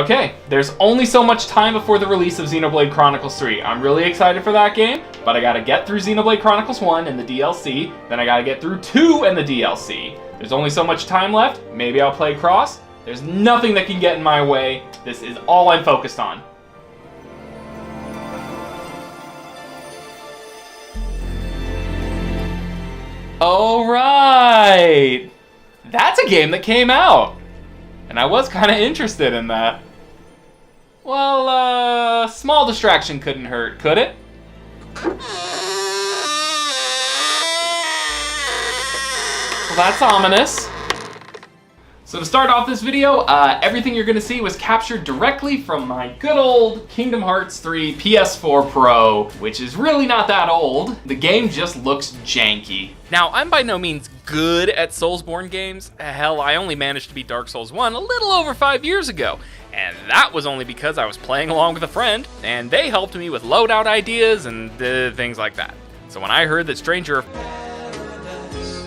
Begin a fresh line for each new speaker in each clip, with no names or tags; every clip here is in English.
Okay, there's only so much time before the release of Xenoblade Chronicles 3. I'm really excited for that game, but I gotta get through Xenoblade Chronicles 1 and the DLC, then I gotta get through 2 and the DLC. There's only so much time left, maybe I'll play Cross. There's nothing that can get in my way. This is all I'm focused on. Alright! That's a game that came out! And I was kind of interested in that. Well, small distraction couldn't hurt, could it? Well, that's ominous. So to start off this video, everything you're gonna see was captured directly from my good old Kingdom Hearts 3 PS4 Pro, which is really not that old. The game just looks janky. Now, I'm by no means good at Soulsborne games. Hell, I only managed to beat Dark Souls 1 a little over 5 years ago. And that was only because I was playing along with a friend, and they helped me with loadout ideas and things like that. So when I heard that Stranger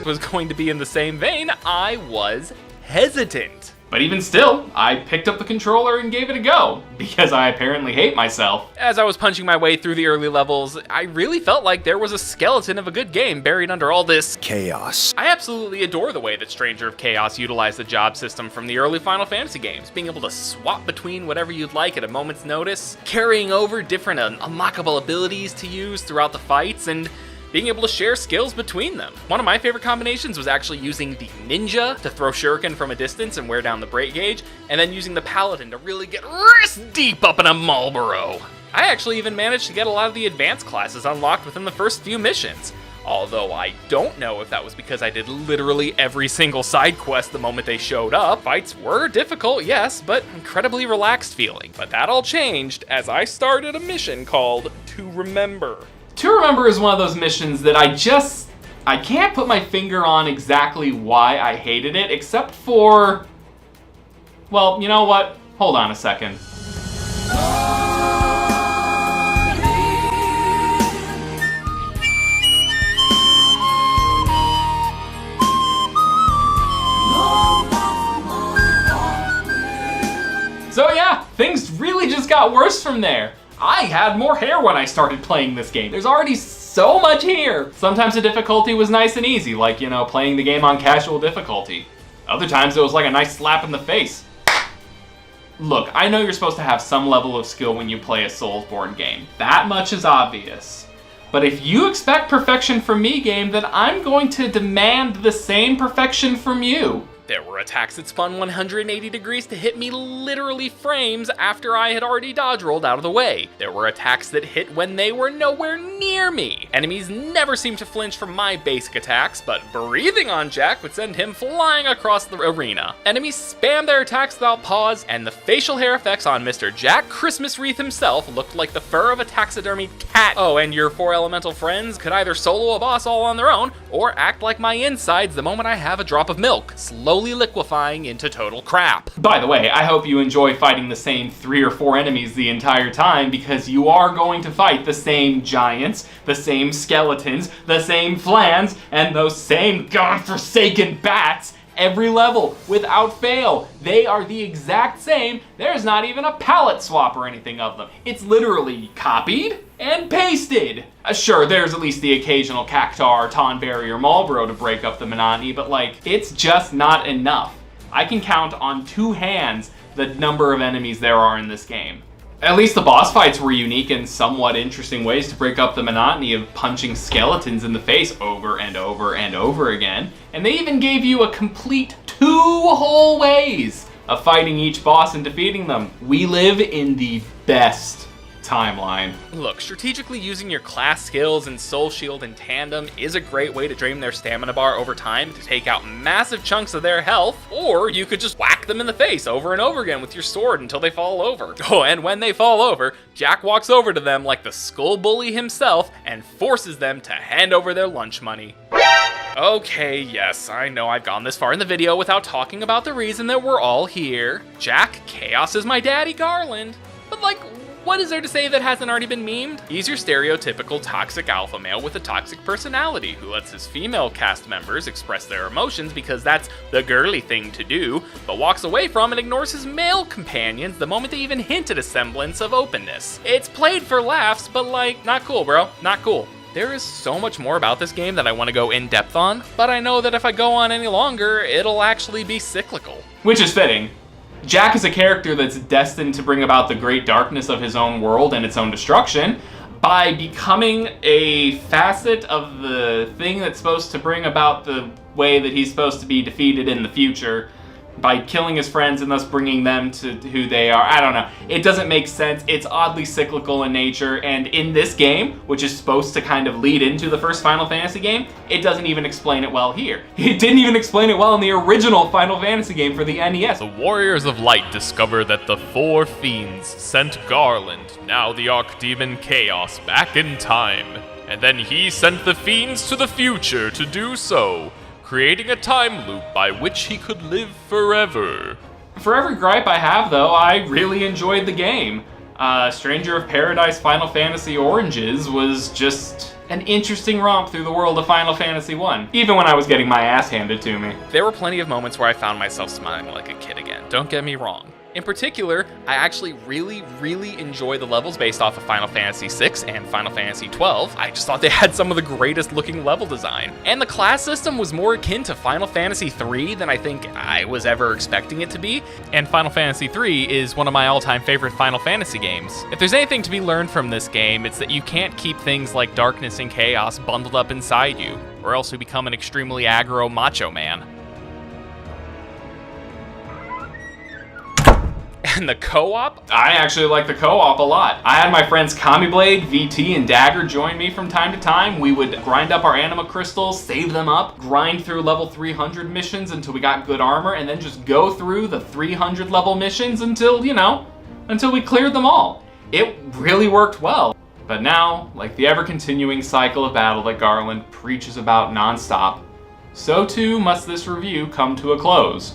was going to be in the same vein, I was hesitant. But even still, I picked up the controller and gave it a go, because I apparently hate myself. As I was punching my way through the early levels, I really felt like there was a skeleton of a good game buried under all this chaos. I absolutely adore the way that Stranger of Chaos utilized the job system from the early Final Fantasy games, being able to swap between whatever you'd like at a moment's notice, carrying over different unlockable abilities to use throughout the fights, and being able to share skills between them. One of my favorite combinations was actually using the ninja to throw shuriken from a distance and wear down the break gauge, and then using the paladin to really get wrist deep up in a Marlboro. I actually even managed to get a lot of the advanced classes unlocked within the first few missions. Although I don't know if that was because I did literally every single side quest the moment they showed up. Fights were difficult, yes, but incredibly relaxed feeling. But that all changed as I started a mission called To Remember. To Remember is one of those missions that I can't put my finger on exactly why I hated it, except for, well, you know what? Hold on a second. So yeah, things really just got worse from there. I had more hair when I started playing this game. There's already so much here. Sometimes the difficulty was nice and easy, like, you know, playing the game on casual difficulty. Other times it was like a nice slap in the face. Look, I know you're supposed to have some level of skill when you play a Soulsborne game. That much is obvious. But if you expect perfection from me, game, then I'm going to demand the same perfection from you. There were attacks that spun 180 degrees to hit me literally frames after I had already dodge rolled out of the way. There were attacks that hit when they were nowhere near me. Enemies never seemed to flinch from my basic attacks, but breathing on Jack would send him flying across the arena. Enemies spammed their attacks without pause, and the facial hair effects on Mr. Jack Christmas Wreath himself looked like the fur of a taxidermied cat. Oh, and your 4 elemental friends could either solo a boss all on their own, or act like my insides the moment I have a drop of milk, slowly liquefying into total crap. By the way, I hope you enjoy fighting the same 3 or 4 enemies the entire time, because you are going to fight the same giants, the same skeletons, the same flans, and those same godforsaken bats every level without fail. They are the exact same. There's not even a palette swap or anything of them. It's literally copied and pasted. Sure, there's at least the occasional Cactar, Tonberry, or Marlboro to break up the monotony, but like, it's just not enough. I can count on 2 hands the number of enemies there are in this game. At least the boss fights were unique in somewhat interesting ways to break up the monotony of punching skeletons in the face over and over and over again. And they even gave you a complete 2 whole ways of fighting each boss and defeating them. We live in the best timeline. Look, strategically using your class skills and soul shield in tandem is a great way to drain their stamina bar over time to take out massive chunks of their health, or you could just whack them in the face over and over again with your sword until they fall over. Oh, and when they fall over, Jack walks over to them like the skull bully himself and forces them to hand over their lunch money. Okay, yes, I know I've gone this far in the video without talking about the reason that we're all here. Jack, Chaos is my daddy, Garland. But like, What is there to say that hasn't already been memed? He's your stereotypical toxic alpha male with a toxic personality who lets his female cast members express their emotions because that's the girly thing to do, but walks away from and ignores his male companions the moment they even hint at a semblance of openness. It's played for laughs, but like, not cool, bro. Not cool. There is so much more about this game that I want to go in depth on, but I know that if I go on any longer, it'll actually be cyclical. Which is fitting. Jack is a character that's destined to bring about the great darkness of his own world and its own destruction by becoming a facet of the thing that's supposed to bring about the way that he's supposed to be defeated in the future by killing his friends and thus bringing them to who they are. I don't know. It doesn't make sense. It's oddly cyclical in nature, and in this game, which is supposed to kind of lead into the first Final Fantasy game, it doesn't even explain it well here. It didn't even explain it well in the original Final Fantasy game for the NES.
The Warriors of Light discover that the four fiends sent Garland, now the Archdemon Chaos, back in time, and then he sent the fiends to the future to do so, creating a time loop by which he could live forever.
For every gripe I have, though, I really enjoyed the game. Stranger of Paradise Final Fantasy Oranges was just an interesting romp through the world of Final Fantasy I, even when I was getting my ass handed to me. There were plenty of moments where I found myself smiling like a kid again, don't get me wrong. In particular, I actually really enjoy the levels based off of Final Fantasy VI and Final Fantasy XII. I just thought they had some of the greatest looking level design. And the class system was more akin to Final Fantasy III than I think I was ever expecting it to be. And Final Fantasy III is one of my all-time favorite Final Fantasy games. If there's anything to be learned from this game, it's that you can't keep things like darkness and chaos bundled up inside you, or else you become an extremely aggro macho man. And the co-op? I actually like the co-op a lot. I had my friends Kamiblade, VT, and Dagger join me from time to time. We would grind up our anima crystals, save them up, grind through level 300 missions until we got good armor, and then just go through the 300 level missions until, until we cleared them all. It really worked well. But now, like the ever-continuing cycle of battle that Garland preaches about non-stop, so too must this review come to a close.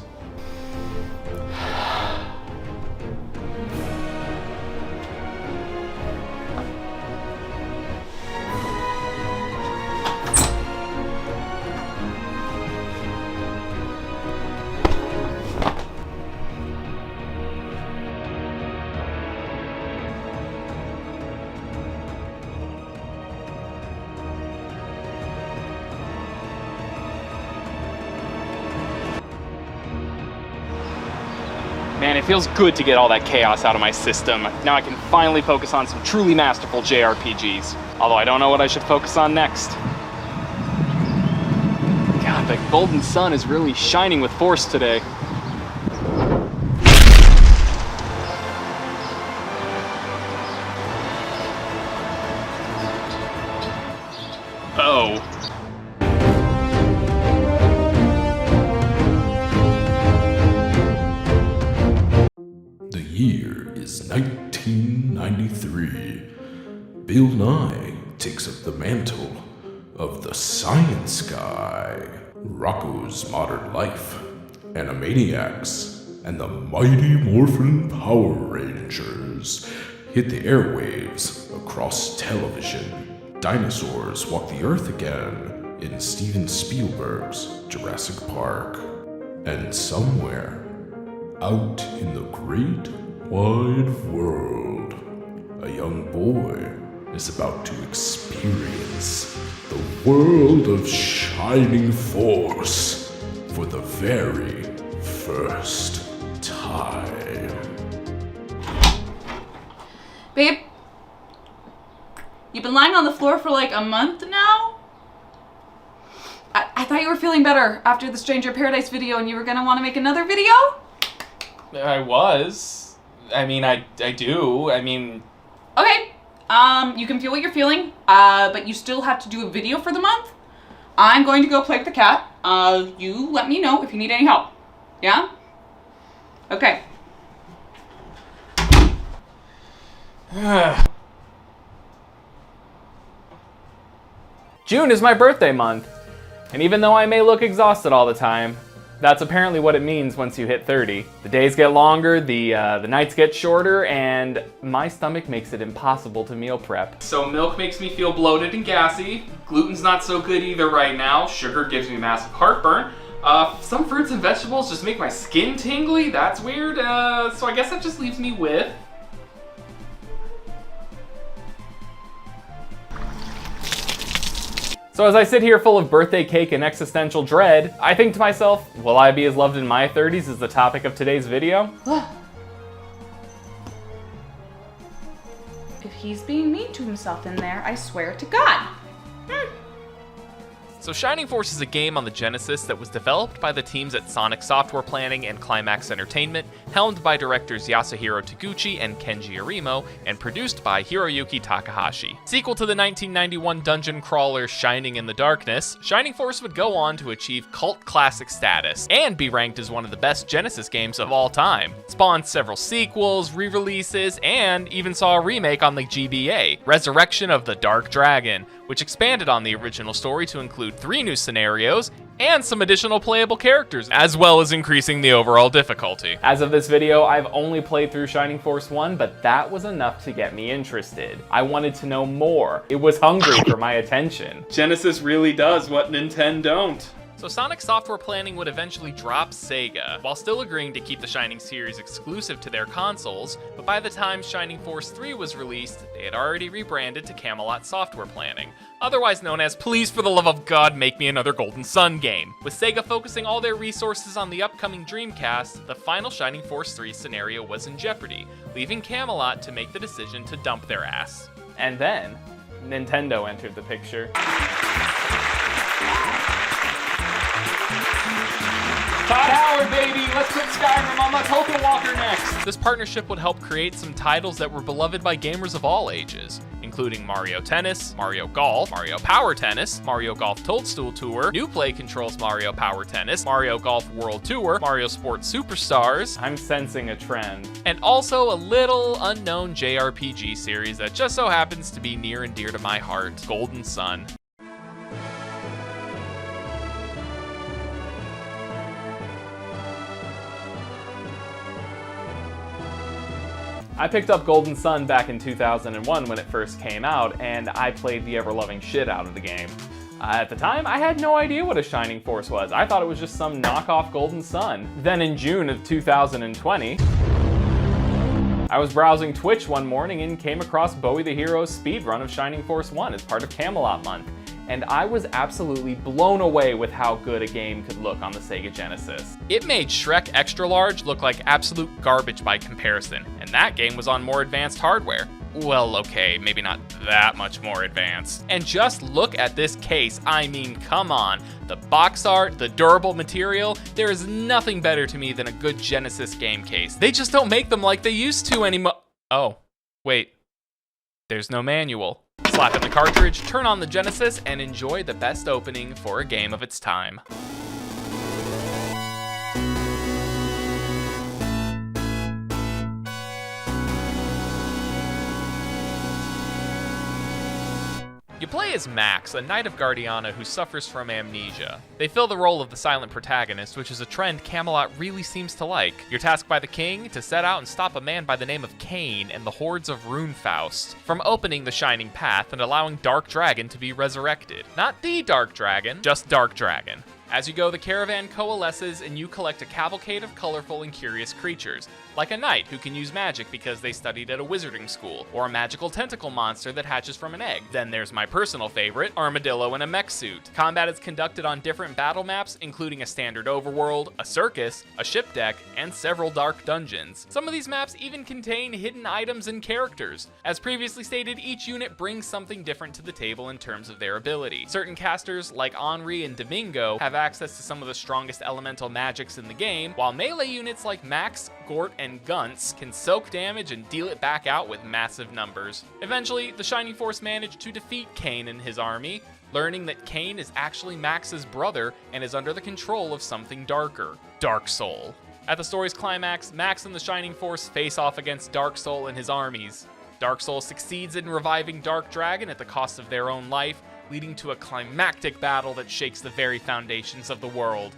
Man, it feels good to get all that chaos out of my system. Now I can finally focus on some truly masterful JRPGs. Although I don't know what I should focus on next. God, the golden sun is really shining with force today. Uh-oh.
The year is 1993. Bill Nye takes up the mantle of the science guy. Rocco's Modern Life, Animaniacs, and the Mighty Morphin Power Rangers hit the airwaves across television. Dinosaurs walk the earth again in Steven Spielberg's Jurassic Park. And somewhere out in the great wide world, a young boy is about to experience the world of Shining Force for the very first time.
Babe, you've been lying on the floor for like a month now? I thought you were feeling better after the Stranger of Paradise video and you were gonna want to make another video?
I was. I mean, I do. I mean...
Okay, you can feel what you're feeling, but you still have to do a video for the month. I'm going to go play with the cat. You let me know if you need any help. Yeah? Okay.
June is my birthday month. And even though I may look exhausted all the time, That's apparently what it means once you hit 30. The days get longer, the nights get shorter, and my stomach makes it impossible to meal prep. So milk makes me feel bloated and gassy. Gluten's not so good either right now. Sugar gives me massive heartburn. Some fruits and vegetables just make my skin tingly. That's weird. So I guess that just leaves me with... So as I sit here full of birthday cake and existential dread, I think to myself, will I be as loved in my 30s as the topic of today's video?
If he's being mean to himself in there, I swear to God.
So Shining Force is a game on the Genesis that was developed by the teams at Sonic Software Planning and Climax Entertainment, helmed by directors Yasuhiro Taguchi and Kenji Arimo, and produced by Hiroyuki Takahashi. Sequel to the 1991 dungeon crawler Shining in the Darkness, Shining Force would go on to achieve cult classic status, and be ranked as one of the best Genesis games of all time. Spawned several sequels, re-releases, and even saw a remake on the GBA, Resurrection of the Dark Dragon, which expanded on the original story to include 3 new scenarios and some additional playable characters, as well as increasing the overall difficulty.
As of this video, I've only played through Shining Force 1, but that was enough to get me interested. I wanted to know more. It was hungry for my attention. Genesis really does what Nintendo don't.
So Sonic Software Planning would eventually drop Sega, while still agreeing to keep the Shining series exclusive to their consoles, but by the time Shining Force 3 was released, they had already rebranded to Camelot Software Planning, otherwise known as Please for the Love of God Make Me Another Golden Sun game. With Sega focusing all their resources on the upcoming Dreamcast, the final Shining Force 3 scenario was in jeopardy, leaving Camelot to make the decision to dump their ass.
And then, Nintendo entered the picture. Todd Howard, baby! Let's put Skyrim on my Token Walker next!
This partnership would help create some titles that were beloved by gamers of all ages, including Mario Tennis, Mario Golf, Mario Power Tennis, Mario Golf Toadstool Tour, New Play Controls Mario Power Tennis, Mario Golf World Tour, Mario Sports Superstars,
I'm sensing a trend.
and also a little unknown JRPG series that just so happens to be near and dear to my heart, Golden Sun.
I picked up Golden Sun back in 2001 when it first came out, and I played the ever-loving shit out of the game. At the time, I had no idea what a Shining Force was. I thought it was just some knockoff Golden Sun. Then in June of 2020, I was browsing Twitch one morning and came across Bowie the Hero's speedrun of Shining Force 1 as part of Camelot Month. And I was absolutely blown away with how good a game could look on the Sega Genesis.
It made Shrek Extra Large look like absolute garbage by comparison, and that game was on more advanced hardware. Well, okay, maybe not that much more advanced. And just look at this case, I mean, come on. The box art, the durable material, there is nothing better to me than a good Genesis game case. They just don't make them like they used to anymore. Oh, wait, there's no manual. Slap in the cartridge, turn on the Genesis, and enjoy the best opening for a game of its time. You play as Max, a knight of Guardiana who suffers from amnesia. They fill the role of the silent protagonist, which is a trend Camelot really seems to like. You're tasked by the king to set out and stop a man by the name of Cain and the hordes of Runefaust from opening the Shining Path and allowing Dark Dragon to be resurrected. Not the Dark Dragon, just Dark Dragon. As you go, the caravan coalesces and you collect a cavalcade of colorful and curious creatures, like a knight who can use magic because they studied at a wizarding school, or a magical tentacle monster that hatches from an egg. Then there's my personal favorite, Armadillo in a mech suit. Combat is conducted on different battle maps, including a standard overworld, a circus, a ship deck, and several dark dungeons. Some of these maps even contain hidden items and characters. As previously stated, each unit brings something different to the table in terms of their ability. Certain casters, like Henri and Domingo, have access to some of the strongest elemental magics in the game, while melee units like Max, Gort, and Gunts can soak damage and deal it back out with massive numbers. Eventually, the Shining Force managed to defeat Cain and his army, learning that Cain is actually Max's brother and is under the control of something darker, Dark Soul. At the story's climax, Max and the Shining Force face off against Dark Soul and his armies. Dark Soul succeeds in reviving Dark Dragon at the cost of their own life, leading to a climactic battle that shakes the very foundations of the world.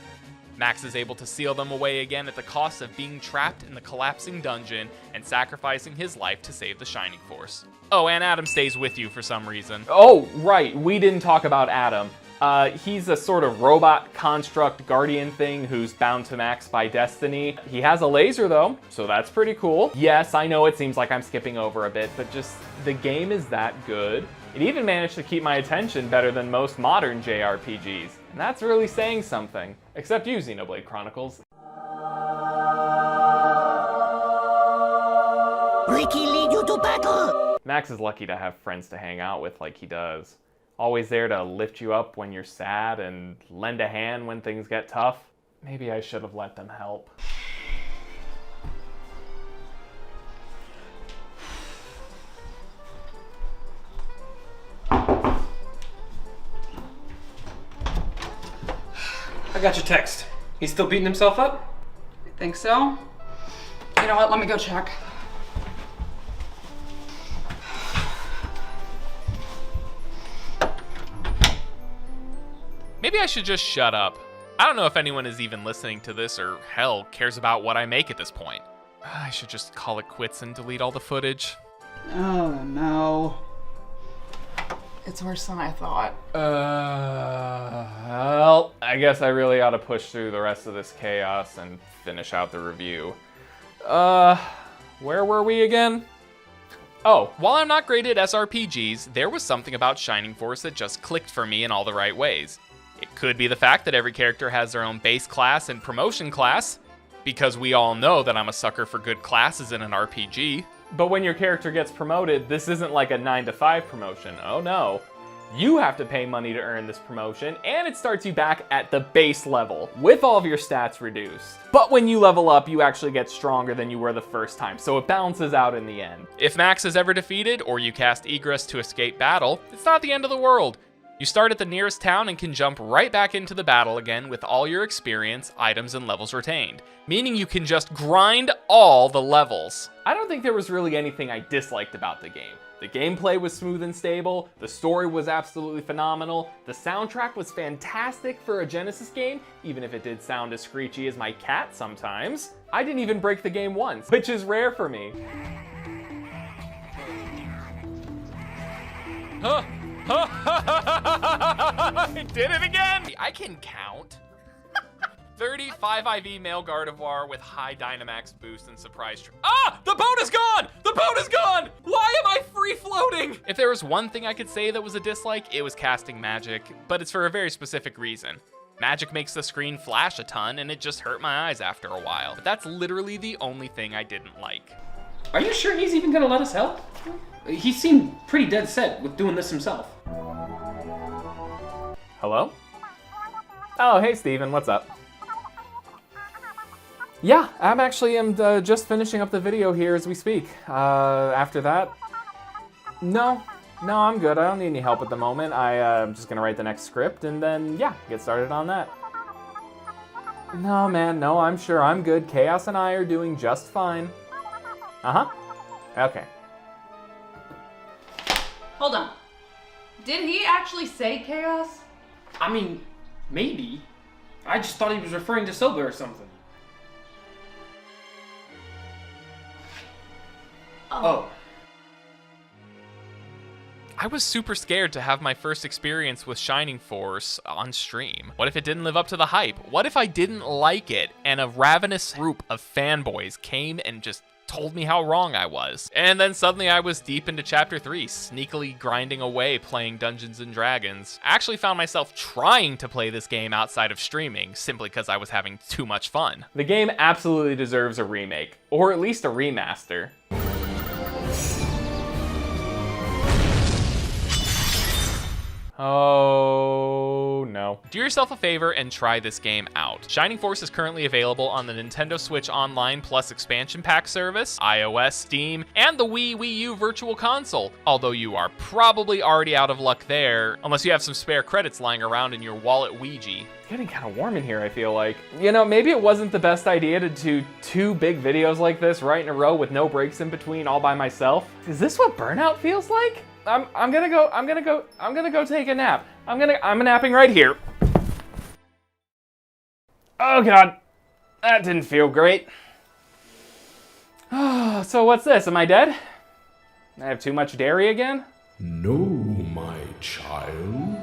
Max is able to seal them away again at the cost of being trapped in the collapsing dungeon and sacrificing his life to save the Shining Force. Oh, and Adam stays with you for some reason.
Oh, right, we didn't talk about Adam. He's a sort of robot construct guardian thing who's bound to Max by destiny. He has a laser though, so that's pretty cool. Yes, I know it seems like I'm skipping over a bit, but just the game is that good. It even managed to keep my attention better than most modern JRPGs, and that's really saying something. Except you, Xenoblade Chronicles.
Ricky lead you to battle!
Max is lucky to have friends to hang out with like he does. Always there to lift you up when you're sad and lend a hand when things get tough. Maybe I should have let them help.
I got your text. He's still beating himself up?
I think so. You know what? Let me go check.
Maybe I should just shut up. I don't know if anyone is even listening to this or, hell, cares about what I make at this point. I should just call it quits and delete all the footage.
Oh no. It's worse than I thought.
Well, I guess I really ought to push through the rest of this chaos and finish out the review. Where were we again? Oh,
While I'm not great at SRPGs, there was something about Shining Force that just clicked for me in all the right ways. It could be the fact that every character has their own base class and promotion class, because we all know that I'm a sucker for good classes in an RPG.
but when your character gets promoted, this isn't like a 9-to-5 promotion. Oh no. You have to pay money to earn this promotion, and it starts you back at the base level, with all of your stats reduced. But when you level up, you actually get stronger than you were the first time, so it balances out in the end.
If Max is ever defeated, or you cast Egress to escape battle, it's not the end of the world. You start at the nearest town and can jump right back into the battle again with all your experience, items, and levels retained, meaning you can just grind all the levels.
I don't think there was really anything I disliked about the game. The gameplay was smooth and stable, the story was absolutely phenomenal, the soundtrack was fantastic for a Genesis game, even if it did sound as screechy as my cat sometimes. I didn't even break the game once, which is rare for me.
I did it again! I can count. 35 IV male Gardevoir with high Dynamax boost and surprise. Ah! The boat is gone! The boat is gone! Why am I free floating? If there was one thing I could say that was a dislike, it was casting magic, but it's for a very specific reason. Magic makes the screen flash a ton, and it just hurt my eyes after a while. But that's literally the only thing I didn't like.
Are you sure he's even gonna let us help? He seemed pretty dead set with doing this himself.
Hello? Oh, hey Steven, what's up? Yeah, I'm actually just finishing up the video here as we speak. After that, no, I'm good. I don't need any help at the moment. I'm just gonna write the next script and then, yeah, get started on that. No, man, no, I'm sure I'm good. Chaos and I are doing just fine. Uh-huh. Okay.
Hold on. Did he actually say chaos?
I mean, maybe. I just thought he was referring to Soba or something. Oh.
I was super scared to have my first experience with Shining Force on stream. What if it didn't live up to the hype? What if I didn't like it and a ravenous group of fanboys came and just told me how wrong I was? And then suddenly I was deep into Chapter 3, sneakily grinding away playing Dungeons & Dragons. I actually found myself trying to play this game outside of streaming, simply because I was having too much fun.
The game absolutely deserves a remake, or at least a remaster. Oh, no.
Do yourself a favor and try this game out. Shining Force is currently available on the Nintendo Switch Online Plus expansion pack service, iOS, Steam, and the Wii U Virtual Console, although you are probably already out of luck there, unless you have some spare credits lying around in your wallet Ouija.
It's getting kind of warm in here, I feel like. You know, maybe it wasn't the best idea to do 2 big videos like this right in a row with no breaks in between all by myself. Is this what burnout feels like? I'm gonna go take a nap. I'm napping right here. Oh god, that didn't feel great. So what's this? Am I dead? I have too much dairy again?
No, my child.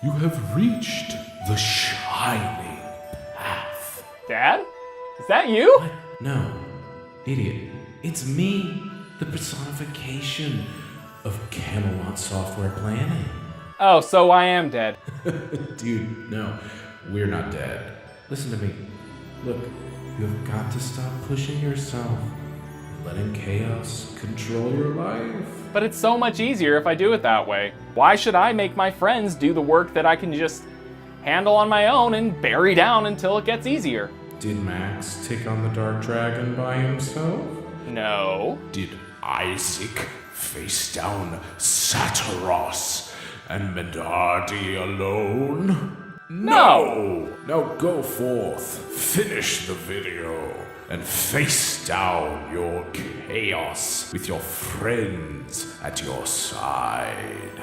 You have reached the shining path.
Dad? Is that you?
What? No, idiot. It's me, the personification of Camelot software planning.
Oh, so I am dead.
Dude, no, we're not dead. Listen to me. Look, you have got to stop pushing yourself. Letting chaos control your life.
But it's so much easier if I do it that way. Why should I make my friends do the work that I can just handle on my own and bury down until it gets easier?
Did Max take on the Dark Dragon by himself?
No.
Did Isaac face down Satiros and Medardi alone?
No!
Now go forth, finish the video, and face down your chaos with your friends at your side.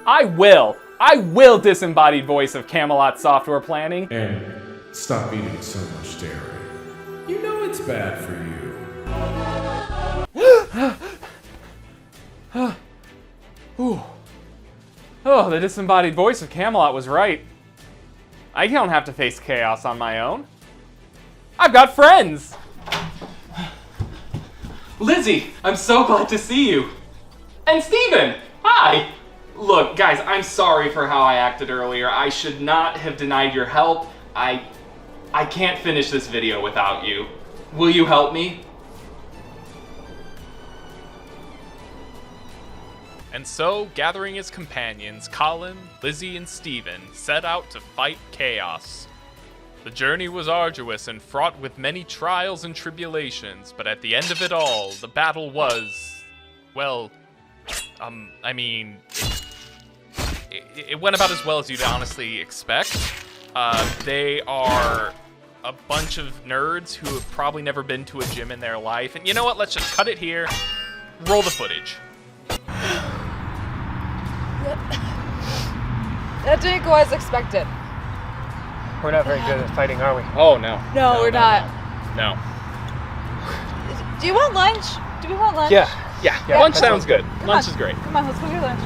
I will! I will, disembodied voice of Camelot software planning.
And stop eating so much dairy. You know it's bad for you.
Ooh. Oh, the disembodied voice of Camelot was right. I don't have to face chaos on my own. I've got friends! Lizzie, I'm so glad to see you. And Steven, hi! Look, guys, I'm sorry for how I acted earlier. I should not have denied your help. I can't finish this video without you. Will you help me?
And so, gathering his companions, Colin, Lizzie, and Steven set out to fight chaos. The journey was arduous and fraught with many trials and tribulations, but at the end of it all, the battle was, well, I mean, it went about as well as you'd honestly expect. They are a bunch of nerds who have probably never been to a gym in their life, and you know what, let's just cut it here, roll the footage.
That didn't go as expected.
We're not very good at fighting, are we?
Oh, no.
No, we're not.
No.
Do you want lunch? Do we want lunch?
Yeah, lunch
that
sounds
sounds
good.
Come
Lunch
on.
is great.
Come on, let's go get lunch.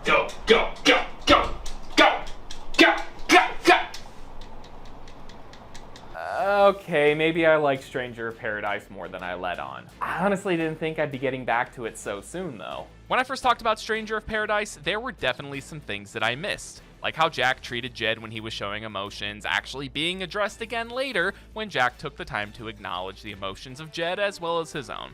Go, go, go, go, go, go, go, go. Okay, maybe I like Stranger of Paradise more than I let on. I honestly didn't think I'd be getting back to it so soon, though.
When I first talked about Stranger of Paradise, there were definitely some things that I missed. Like how Jack treated Jed when he was showing emotions, actually being addressed again later when Jack took the time to acknowledge the emotions of Jed as well as his own.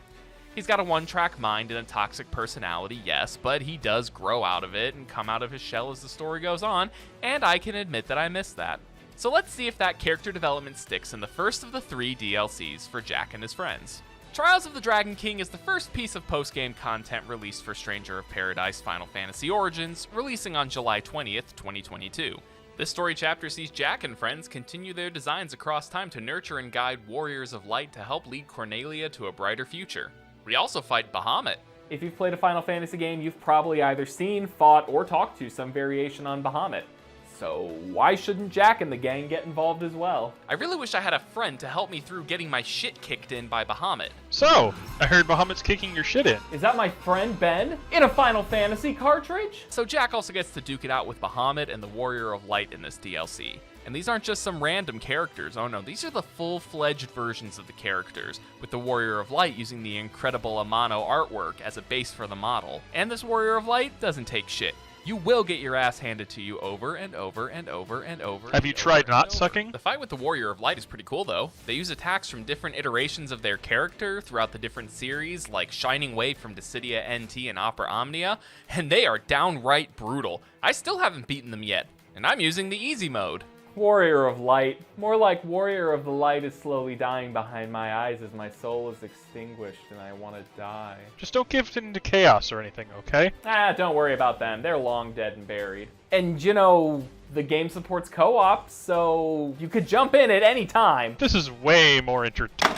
He's got a one-track mind and a toxic personality, yes, but he does grow out of it and come out of his shell as the story goes on, and I can admit that I missed that. So let's see if that character development sticks in the first of the 3 DLCs for Jack and his friends. Trials of the Dragon King is the first piece of post-game content released for Stranger of Paradise Final Fantasy Origins, releasing on July 20th, 2022. This story chapter sees Jack and friends continue their designs across time to nurture and guide warriors of light to help lead Cornelia to a brighter future. We also fight Bahamut.
If you've played a Final Fantasy game, you've probably either seen, fought, or talked to some variation on Bahamut. So why shouldn't Jack and the gang get involved as well?
I really wish I had a friend to help me through getting my shit kicked in by Bahamut.
So, I heard Bahamut's kicking your shit in.
Is that my friend Ben? In a Final Fantasy cartridge?
So Jack also gets to duke it out with Bahamut and the Warrior of Light in this DLC. And these aren't just some random characters, oh no, these are the full-fledged versions of the characters, with the Warrior of Light using the incredible Amano artwork as a base for the model. And this Warrior of Light doesn't take shit. You will get your ass handed to you over and over and over and over.
Have you tried not sucking?
The fight with the Warrior of Light is pretty cool though. They use attacks from different iterations of their character throughout the different series, like Shining Wave from Dissidia NT and Opera Omnia, and they are downright brutal. I still haven't beaten them yet, and I'm using the easy mode.
Warrior of light. More like warrior of the light is slowly dying behind my eyes as my soul is extinguished and I want to die.
Just don't give it into chaos or anything, okay?
Don't worry about them. They're long dead and buried. And you know, the game supports co-op, so you could jump in at any time.
This is way more entertaining.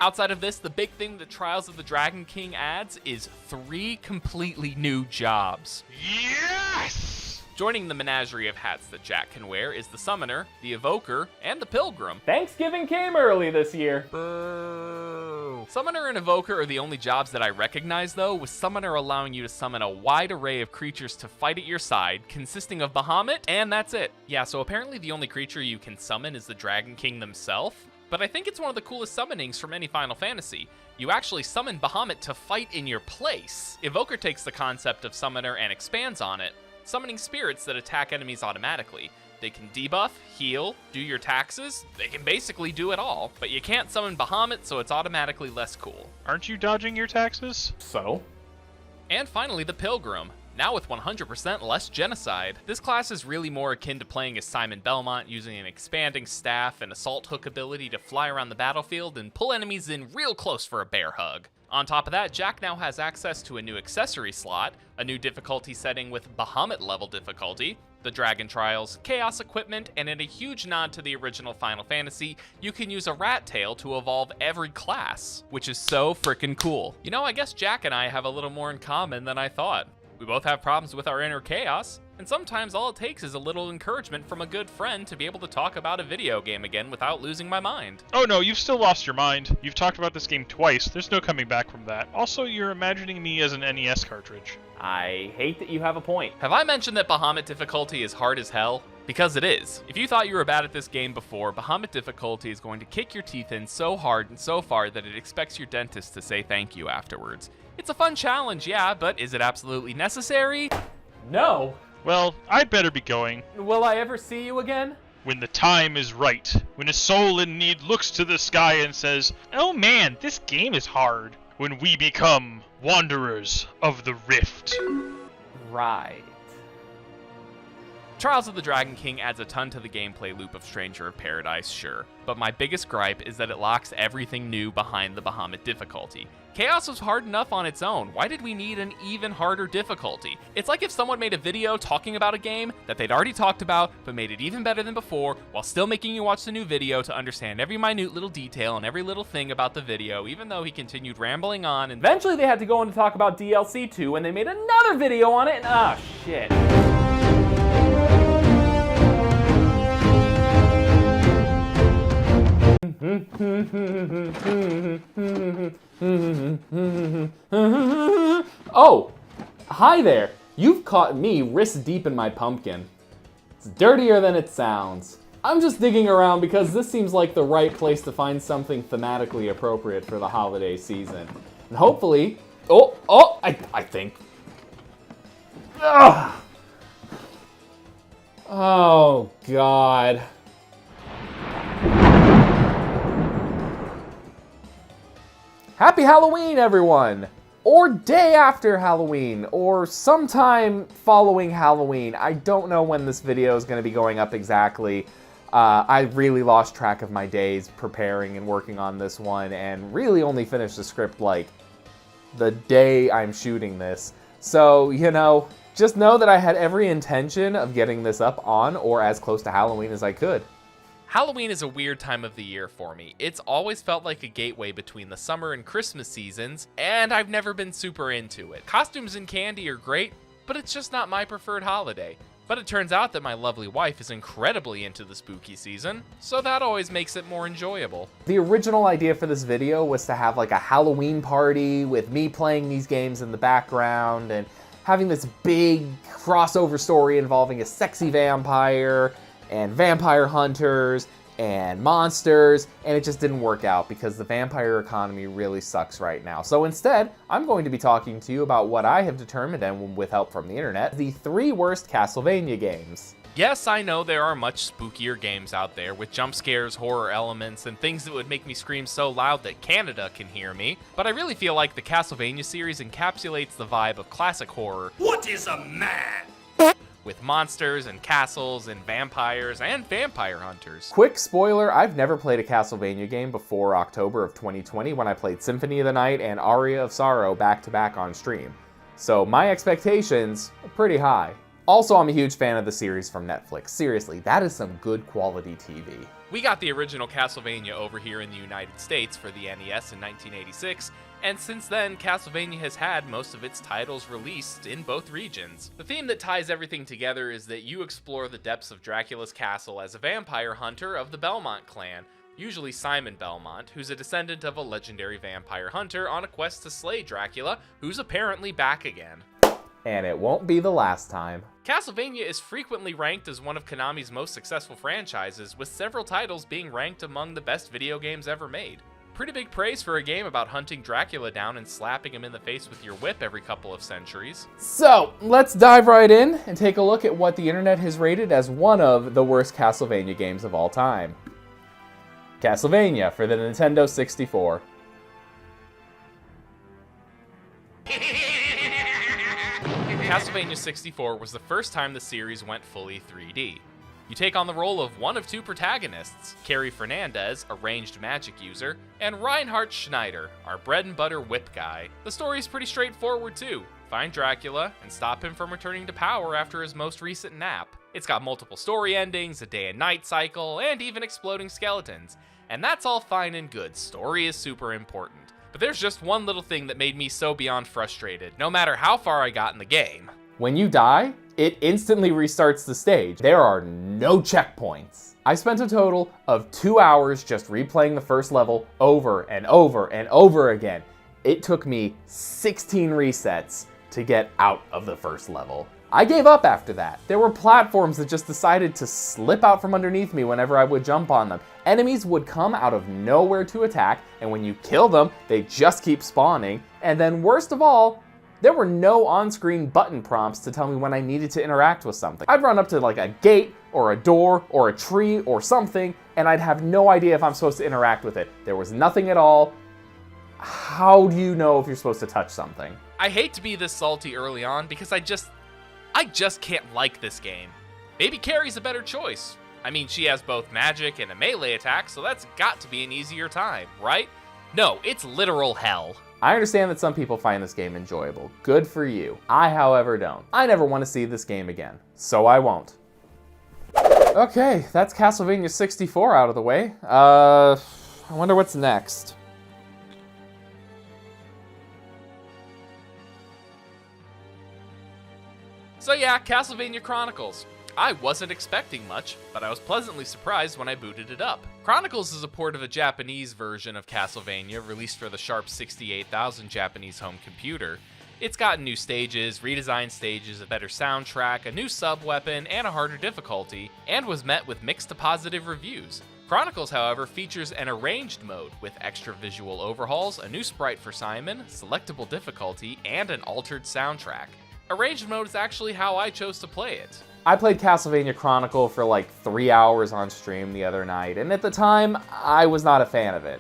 Outside of this, the big thing that Trials of the Dragon King adds is 3 completely new jobs.
Yes!
Joining the menagerie of hats that Jack can wear is the Summoner, the Evoker, and the Pilgrim.
Thanksgiving came early this year.
Boo. Summoner and Evoker are the only jobs that I recognize though, with Summoner allowing you to summon a wide array of creatures to fight at your side, consisting of Bahamut, and that's it. Yeah, so apparently the only creature you can summon is the Dragon King themselves. But I think it's one of the coolest summonings from any Final Fantasy. You actually summon Bahamut to fight in your place. Evoker takes the concept of Summoner and expands on it, summoning spirits that attack enemies automatically. They can debuff, heal, do your taxes, they can basically do it all. But you can't summon Bahamut, so it's automatically less cool.
Aren't you dodging your taxes?
So?
And finally, the Pilgrim. Now with 100% less genocide. This class is really more akin to playing as Simon Belmont, using an expanding staff and assault hook ability to fly around the battlefield and pull enemies in real close for a bear hug. On top of that, Jack now has access to a new accessory slot, a new difficulty setting with Bahamut level difficulty, the Dragon Trials, Chaos equipment, and in a huge nod to the original Final Fantasy, you can use a rat tail to evolve every class, which is so freaking cool. You know, I guess Jack and I have a little more in common than I thought. We both have problems with our inner chaos, and sometimes all it takes is a little encouragement from a good friend to be able to talk about a video game again without losing my mind.
Oh no, you've still lost your mind. You've talked about this game twice. There's no coming back from that. Also, you're imagining me as an NES cartridge.
I hate that you have a point.
Have I mentioned that Bahamut difficulty is hard as hell? Because it is. If you thought you were bad at this game before, Bahamut difficulty is going to kick your teeth in so hard and so far that it expects your dentist to say thank you afterwards. It's a fun challenge, yeah, but is it absolutely necessary?
No.
Well, I'd better be going.
Will I ever see you again?
When the time is right. When a soul in need looks to the sky and says, "Oh man, this game is hard." When we become wanderers of the rift.
Right.
Trials of the Dragon King adds a ton to the gameplay loop of Stranger of Paradise, sure, but my biggest gripe is that it locks everything new behind the Bahamut difficulty. Chaos was hard enough on its own. Why did we need an even harder difficulty? It's like if someone made a video talking about a game that they'd already talked about, but made it even better than before, while still making you watch the new video to understand every minute little detail and every little thing about the video, even though he continued rambling on and
Eventually they had to go in to talk about DLC 2 and they made another video on it and ah, shit. Oh, hi there. You've caught me wrist deep in my pumpkin. It's dirtier than it sounds. I'm just digging around because this seems like the right place to find something thematically appropriate for the holiday season. And hopefully, I think. Ugh. Oh, God. Happy Halloween, everyone! Or day after Halloween, or sometime following Halloween. I don't know when this video is going to be going up exactly. I really lost track of my days preparing and working on this one, and really only finished the script like the day I'm shooting this. So, you know, just know that I had every intention of getting this up on or as close to Halloween as I could.
Halloween is a weird time of the year for me. It's always felt like a gateway between the summer and Christmas seasons, and I've never been super into it. Costumes and candy are great, but it's just not my preferred holiday. But it turns out that my lovely wife is incredibly into the spooky season, so that always makes it more enjoyable.
The original idea for this video was to have like a Halloween party with me playing these games in the background and having this big crossover story involving a sexy vampire and vampire hunters and monsters, and it just didn't work out because the vampire economy really sucks right now. So instead, I'm going to be talking to you about what I have determined, and with help from the internet, the 3 worst Castlevania games.
Yes, I know there are much spookier games out there with jump scares, horror elements, and things that would make me scream so loud that Canada can hear me, but I really feel like the Castlevania series encapsulates the vibe of classic horror.
What is a man?
with monsters and castles and vampires and vampire hunters.
Quick spoiler, I've never played a Castlevania game before October of 2020 when I played Symphony of the Night and Aria of Sorrow back-to-back on stream. So my expectations are pretty high. Also, I'm a huge fan of the series from Netflix. Seriously, that is some good quality TV.
We got the original Castlevania over here in the United States for the NES in 1986, and since then, Castlevania has had most of its titles released in both regions. The theme that ties everything together is that you explore the depths of Dracula's castle as a vampire hunter of the Belmont clan, usually Simon Belmont, who's a descendant of a legendary vampire hunter on a quest to slay Dracula, who's apparently back again.
And it won't be the last time.
Castlevania is frequently ranked as one of Konami's most successful franchises, with several titles being ranked among the best video games ever made. Pretty big praise for a game about hunting Dracula down and slapping him in the face with your whip every couple of centuries.
So, let's dive right in and take a look at what the internet has rated as one of the worst Castlevania games of all time. Castlevania for the Nintendo 64.
Castlevania 64 was the first time the series went fully 3D. You take on the role of one of two protagonists, Carrie Fernandez, a ranged magic user, and Reinhard Schneider, our bread and butter whip guy. The story is pretty straightforward too. Find Dracula and stop him from returning to power after his most recent nap. It's got multiple story endings, a day and night cycle, and even exploding skeletons. And that's all fine and good, story is super important. But there's just one little thing that made me so beyond frustrated, no matter how far I got in the game.
When you die, it instantly restarts the stage. There are no checkpoints. I spent a total of 2 hours just replaying the first level over and over and over again. It took me 16 resets to get out of the first level. I gave up after that. There were platforms that just decided to slip out from underneath me whenever I would jump on them. Enemies would come out of nowhere to attack, and when you kill them, they just keep spawning. And then worst of all, there were no on-screen button prompts to tell me when I needed to interact with something. I'd run up to like a gate or a door or a tree or something, and I'd have no idea if I'm supposed to interact with it. There was nothing at all. How do you know if you're supposed to touch something?
I hate to be this salty early on because I just can't like this game. Maybe Carrie's a better choice. I mean, she has both magic and a melee attack, so that's got to be an easier time, right? No, it's literal hell.
I understand that some people find this game enjoyable. Good for you. I, however, don't. I never want to see this game again, so I won't. Okay, that's Castlevania 64 out of the way. I wonder what's next.
So yeah, Castlevania Chronicles. I wasn't expecting much, but I was pleasantly surprised when I booted it up. Chronicles is a port of a Japanese version of Castlevania released for the Sharp 68000 Japanese home computer. It's got new stages, redesigned stages, a better soundtrack, a new sub-weapon, and a harder difficulty, and was met with mixed to positive reviews. Chronicles, however, features an arranged mode with extra visual overhauls, a new sprite for Simon, selectable difficulty, and an altered soundtrack. Arranged mode is actually how I chose to play it.
I played Castlevania Chronicle for like 3 hours on stream the other night, and at the time, I was not a fan of it.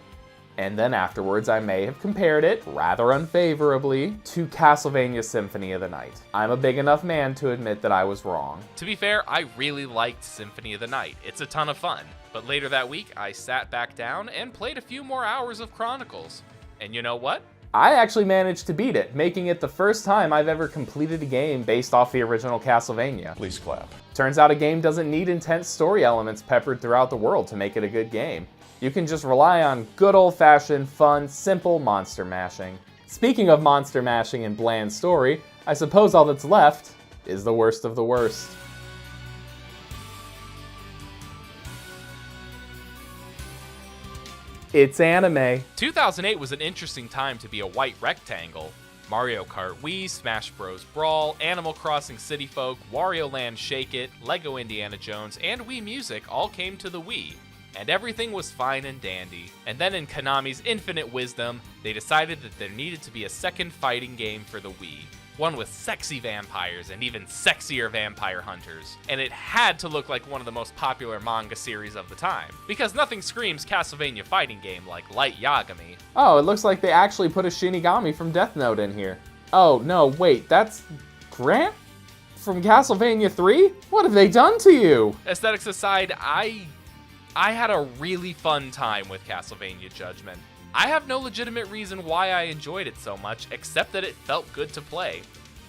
And then afterwards, I may have compared it, rather unfavorably, to Castlevania Symphony of the Night. I'm a big enough man to admit that I was wrong.
To be fair, I really liked Symphony of the Night. It's a ton of fun. But later that week, I sat back down and played a few more hours of Chronicles. And you know what?
I actually managed to beat it, making it the first time I've ever completed a game based off the original Castlevania.
Please clap.
Turns out a game doesn't need intense story elements peppered throughout the world to make it a good game. You can just rely on good old-fashioned, fun, simple monster mashing. Speaking of monster mashing and bland story, I suppose all that's left is the worst of the worst. It's anime.
2008 was an interesting time to be a white rectangle. Mario Kart Wii, Smash Bros. Brawl, Animal Crossing City Folk, Wario Land Shake It, Lego Indiana Jones, and Wii Music all came to the Wii. And everything was fine and dandy. And then in Konami's infinite wisdom, they decided that there needed to be a second fighting game for the Wii. One with sexy vampires and even sexier vampire hunters. And it had to look like one of the most popular manga series of the time, because nothing screams Castlevania fighting game like Light Yagami.
Oh, it looks like they actually put a Shinigami from Death Note in here. Oh, no, wait, that's Grant from Castlevania 3? What have they done to you?
Aesthetics aside, I had a really fun time with Castlevania Judgment. I have no legitimate reason why I enjoyed it so much, except that it felt good to play.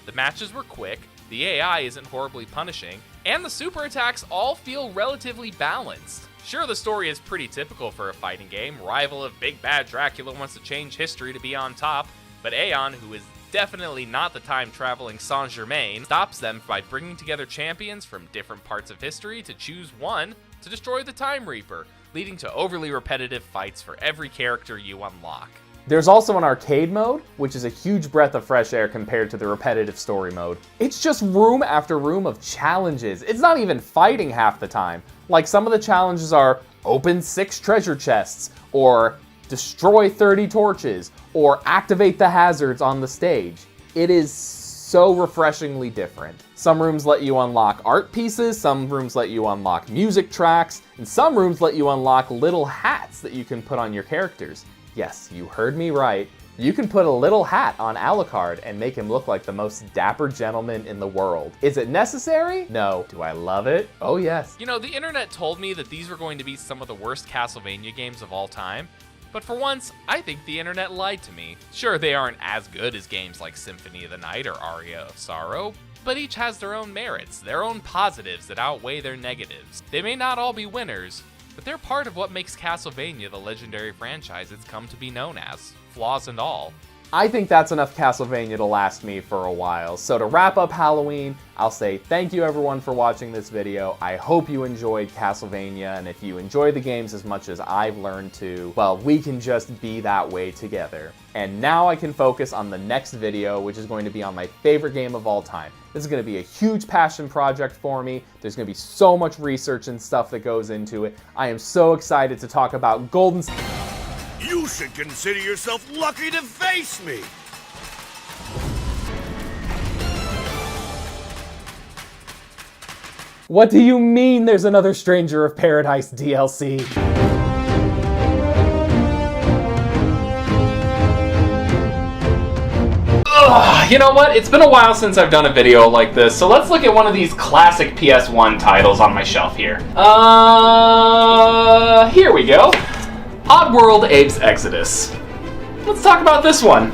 The matches were quick, the AI isn't horribly punishing, and the super attacks all feel relatively balanced. Sure, the story is pretty typical for a fighting game. Rival of Big Bad Dracula wants to change history to be on top, but Aeon, who is definitely not the time-traveling Saint-Germain, stops them by bringing together champions from different parts of history to choose one to destroy the Time Reaper, leading to overly repetitive fights for every character you unlock.
There's also an arcade mode, which is a huge breath of fresh air compared to the repetitive story mode. It's just room after room of challenges. It's not even fighting half the time. Like, some of the challenges are open 6 treasure chests, or destroy 30 torches, or activate the hazards on the stage. It is so refreshingly different. Some rooms let you unlock art pieces, some rooms let you unlock music tracks, and some rooms let you unlock little hats that you can put on your characters. Yes, you heard me right. You can put a little hat on Alucard and make him look like the most dapper gentleman in the world. Is it necessary? No. Do I love it? Oh yes.
You know, the internet told me that these were going to be some of the worst Castlevania games of all time, but for once, I think the internet lied to me. Sure, they aren't as good as games like Symphony of the Night or Aria of Sorrow, but each has their own merits, their own positives that outweigh their negatives. They may not all be winners, but they're part of what makes Castlevania the legendary franchise it's come to be known as, flaws and all.
I think that's enough Castlevania to last me for a while. So to wrap up Halloween, I'll say thank you everyone for watching this video. I hope you enjoyed Castlevania, and if you enjoy the games as much as I've learned to, well, we can just be that way together. And now I can focus on the next video, which is going to be on my favorite game of all time. This is going to be a huge passion project for me. There's going to be so much research and stuff that goes into it. I am so excited to talk about Golden...
You should consider yourself lucky to face me!
What do you mean there's another Stranger of Paradise DLC? Ugh, you know what? It's been a while since I've done a video like this, so let's look at one of these classic PS1 titles on my shelf here. Here we go. Oddworld Abe's Exodus. Let's talk about this one.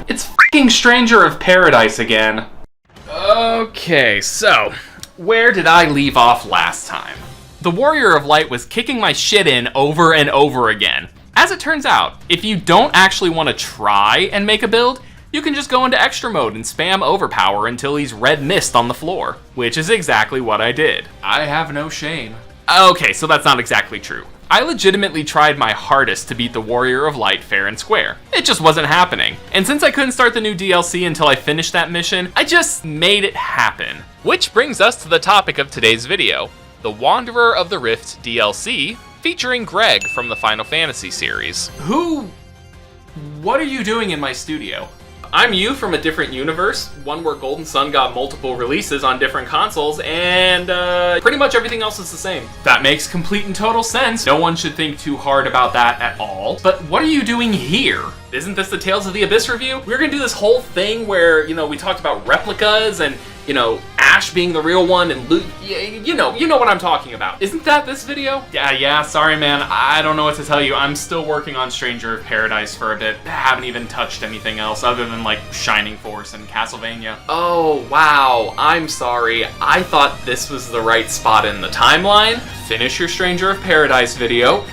It's f***ing Stranger of Paradise again. Okay, so, where did I leave off last time? The Warrior of Light was kicking my shit in over and over again. As it turns out, if you don't actually want to try and make a build, you can just go into extra mode and spam overpower until he's red mist on the floor, which is exactly what I did. I have no shame. Okay, so that's not exactly true. I legitimately tried my hardest to beat the Warrior of Light fair and square. It just wasn't happening. And since I couldn't start the new DLC until I finished that mission, I just made it happen. Which brings us to the topic of today's video, the Wanderer of the Rift DLC, featuring Greg from the Final Fantasy series. What are you doing in my studio? I'm you from a different universe, one where Golden Sun got multiple releases on different consoles, and pretty much everything else is the same. That makes complete and total sense. No one should think too hard about that at all. But what are you doing here? Isn't this the Tales of the Abyss review? We're gonna do this whole thing where, you know, we talked about replicas and, you know, Ash being the real one and Luke, you know what I'm talking about. Isn't that this video? Yeah, sorry man, I don't know what to tell you. I'm still working on Stranger of Paradise for a bit. I haven't even touched anything else other than like Shining Force and Castlevania. Oh, wow, I'm sorry. I thought this was the right spot in the timeline. Finish your Stranger of Paradise video.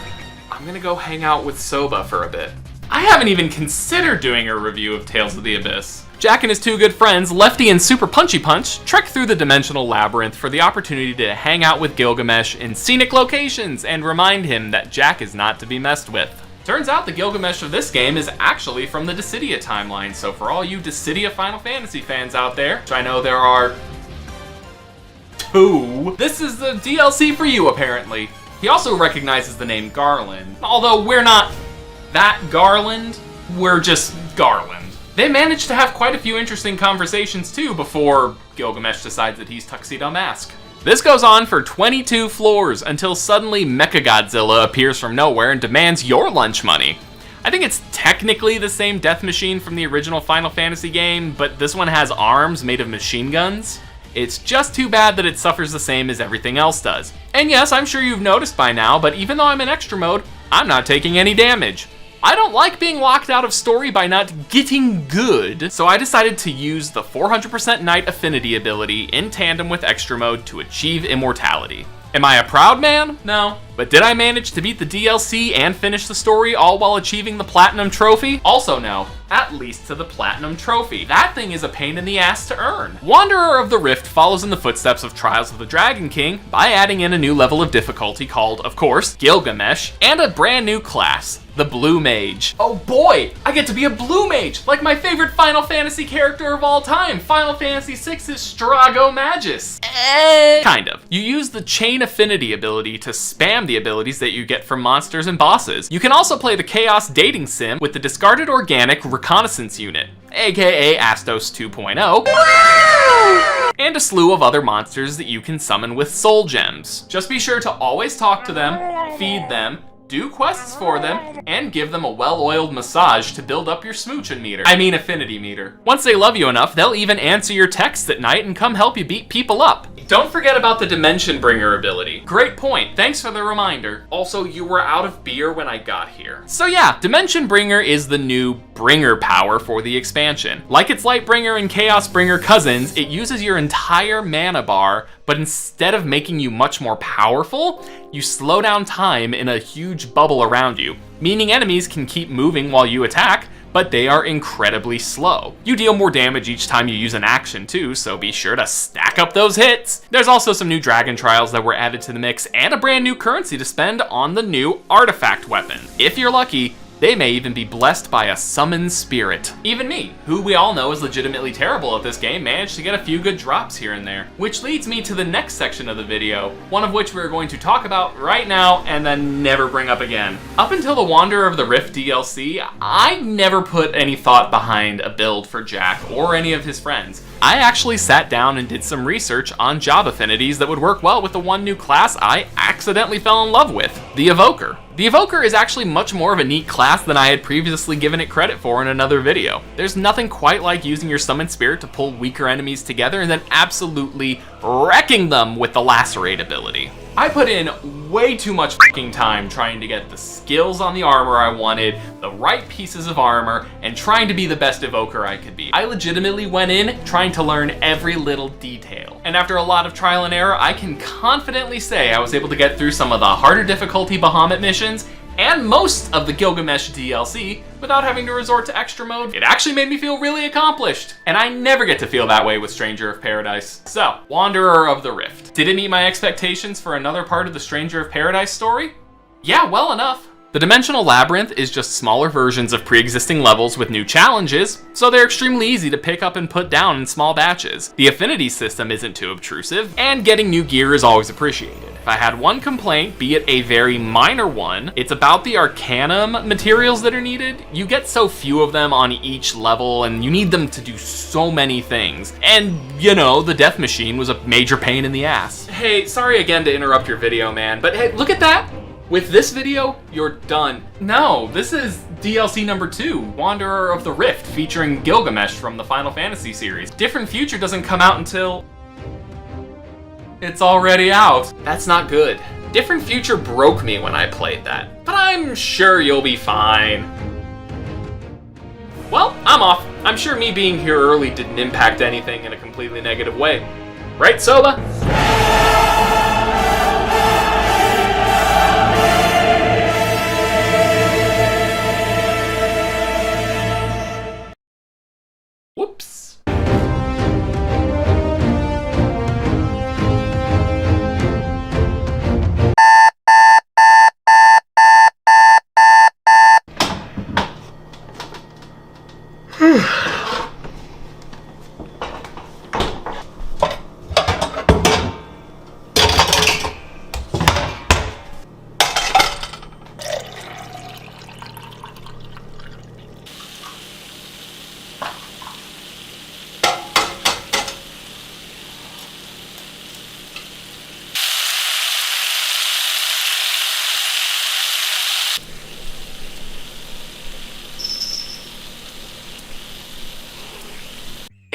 I'm gonna go hang out with Soba for a bit. I haven't even considered doing a review of Tales of the Abyss. Jack and his two good friends, Lefty and Super Punchy Punch, trek through the Dimensional Labyrinth for the opportunity to hang out with Gilgamesh in scenic locations and remind him that Jack is not to be messed with. Turns out the Gilgamesh of this game is actually from the Dissidia timeline, so for all you Dissidia Final Fantasy fans out there, which I know there are 2, this is the DLC for you apparently. He also recognizes the name Garland, although we're not that Garland, we're just Garland. They managed to have quite a few interesting conversations too before Gilgamesh decides that he's Tuxedo Mask. This goes on for 22 floors until suddenly Mechagodzilla appears from nowhere and demands your lunch money. I think it's technically the same death machine from the original Final Fantasy game, but this one has arms made of machine guns. It's just too bad that it suffers the same as everything else does. And yes, I'm sure you've noticed by now, but even though I'm in extra mode, I'm not taking any damage. I don't like being locked out of story by not getting good, so I decided to use the 400% Knight Affinity ability in tandem with extra mode to achieve immortality. Am I a proud man? No. But did I manage to beat the DLC and finish the story all while achieving the Platinum Trophy? Also no. At least to the Platinum Trophy. That thing is a pain in the ass to earn. Wanderer of the Rift follows in the footsteps of Trials of the Dragon King by adding in a new level of difficulty called, of course, Gilgamesh, and a brand new class, the Blue Mage. Oh boy, I get to be a Blue Mage, like my favorite Final Fantasy character of all time, Final Fantasy VI's Strago Magus. Kind of. You use the Chain Affinity ability to spam the abilities that you get from monsters and bosses. You can also play the Chaos Dating Sim with the discarded organic reconnaissance unit, aka Astos 2.0, and a slew of other monsters that you can summon with soul gems. Just be sure to always talk to them, feed them, do quests for them, and give them a well-oiled massage to build up your smoochin' meter. I mean affinity meter. Once they love you enough, they'll even answer your texts at night and come help you beat people up. Don't forget about the Dimension Bringer ability. Great point, thanks for the reminder. Also, you were out of beer when I got here. So yeah, Dimension Bringer is the new bringer power for the expansion. Like its Lightbringer and Chaos Bringer cousins, it uses your entire mana bar, but instead of making you much more powerful, you slow down time in a huge bubble around you, meaning enemies can keep moving while you attack, but they are incredibly slow. You deal more damage each time you use an action too, so be sure to stack up those hits. There's also some new dragon trials that were added to the mix and a brand new currency to spend on the new artifact weapon. If you're lucky, they may even be blessed by a summoned spirit. Even me, who we all know is legitimately terrible at this game, managed to get a few good drops here and there. Which leads me to the next section of the video, one of which we're going to talk about right now and then never bring up again. Up until the Wanderer of the Rift DLC, I never put any thought behind a build for Jack or any of his friends. I actually sat down and did some research on job affinities that would work well with the one new class I accidentally fell in love with, the Evoker. The Evoker is actually much more of a neat class than I had previously given it credit for in another video. There's nothing quite like using your Summon Spirit to pull weaker enemies together and then absolutely wrecking them with the Lacerate ability. I put in way too much fucking time trying to get the skills on the armor I wanted, the right pieces of armor, and trying to be the best Evoker I could be. I legitimately went in trying to learn every little detail. And after a lot of trial and error, I can confidently say I was able to get through some of the harder difficulty Bahamut missions and most of the Gilgamesh DLC without having to resort to extra mode. It actually made me feel really accomplished, and I never get to feel that way with Stranger of Paradise. So, Wanderer of the Rift. Did it meet my expectations for another part of the Stranger of Paradise story? Yeah, well enough. The Dimensional Labyrinth is just smaller versions of pre-existing levels with new challenges, so they're extremely easy to pick up and put down in small batches. The affinity system isn't too obtrusive, and getting new gear is always appreciated. If I had one complaint, be it a very minor one, it's about the Arcanum materials that are needed. You get so few of them on each level, and you need them to do so many things. And, you know, the Death Machine was a major pain in the ass. Hey, sorry again to interrupt your video, man, but hey, look at that! With this video, you're done. No, this is DLC number 2, Wanderer of the Rift, featuring Gilgamesh from the Final Fantasy series. Different Future doesn't come out until... it's already out. That's not good. Different Future broke me when I played that, but I'm sure you'll be fine. Well, I'm off. I'm sure me being here early didn't impact anything in a completely negative way. Right, Soba? Whoops.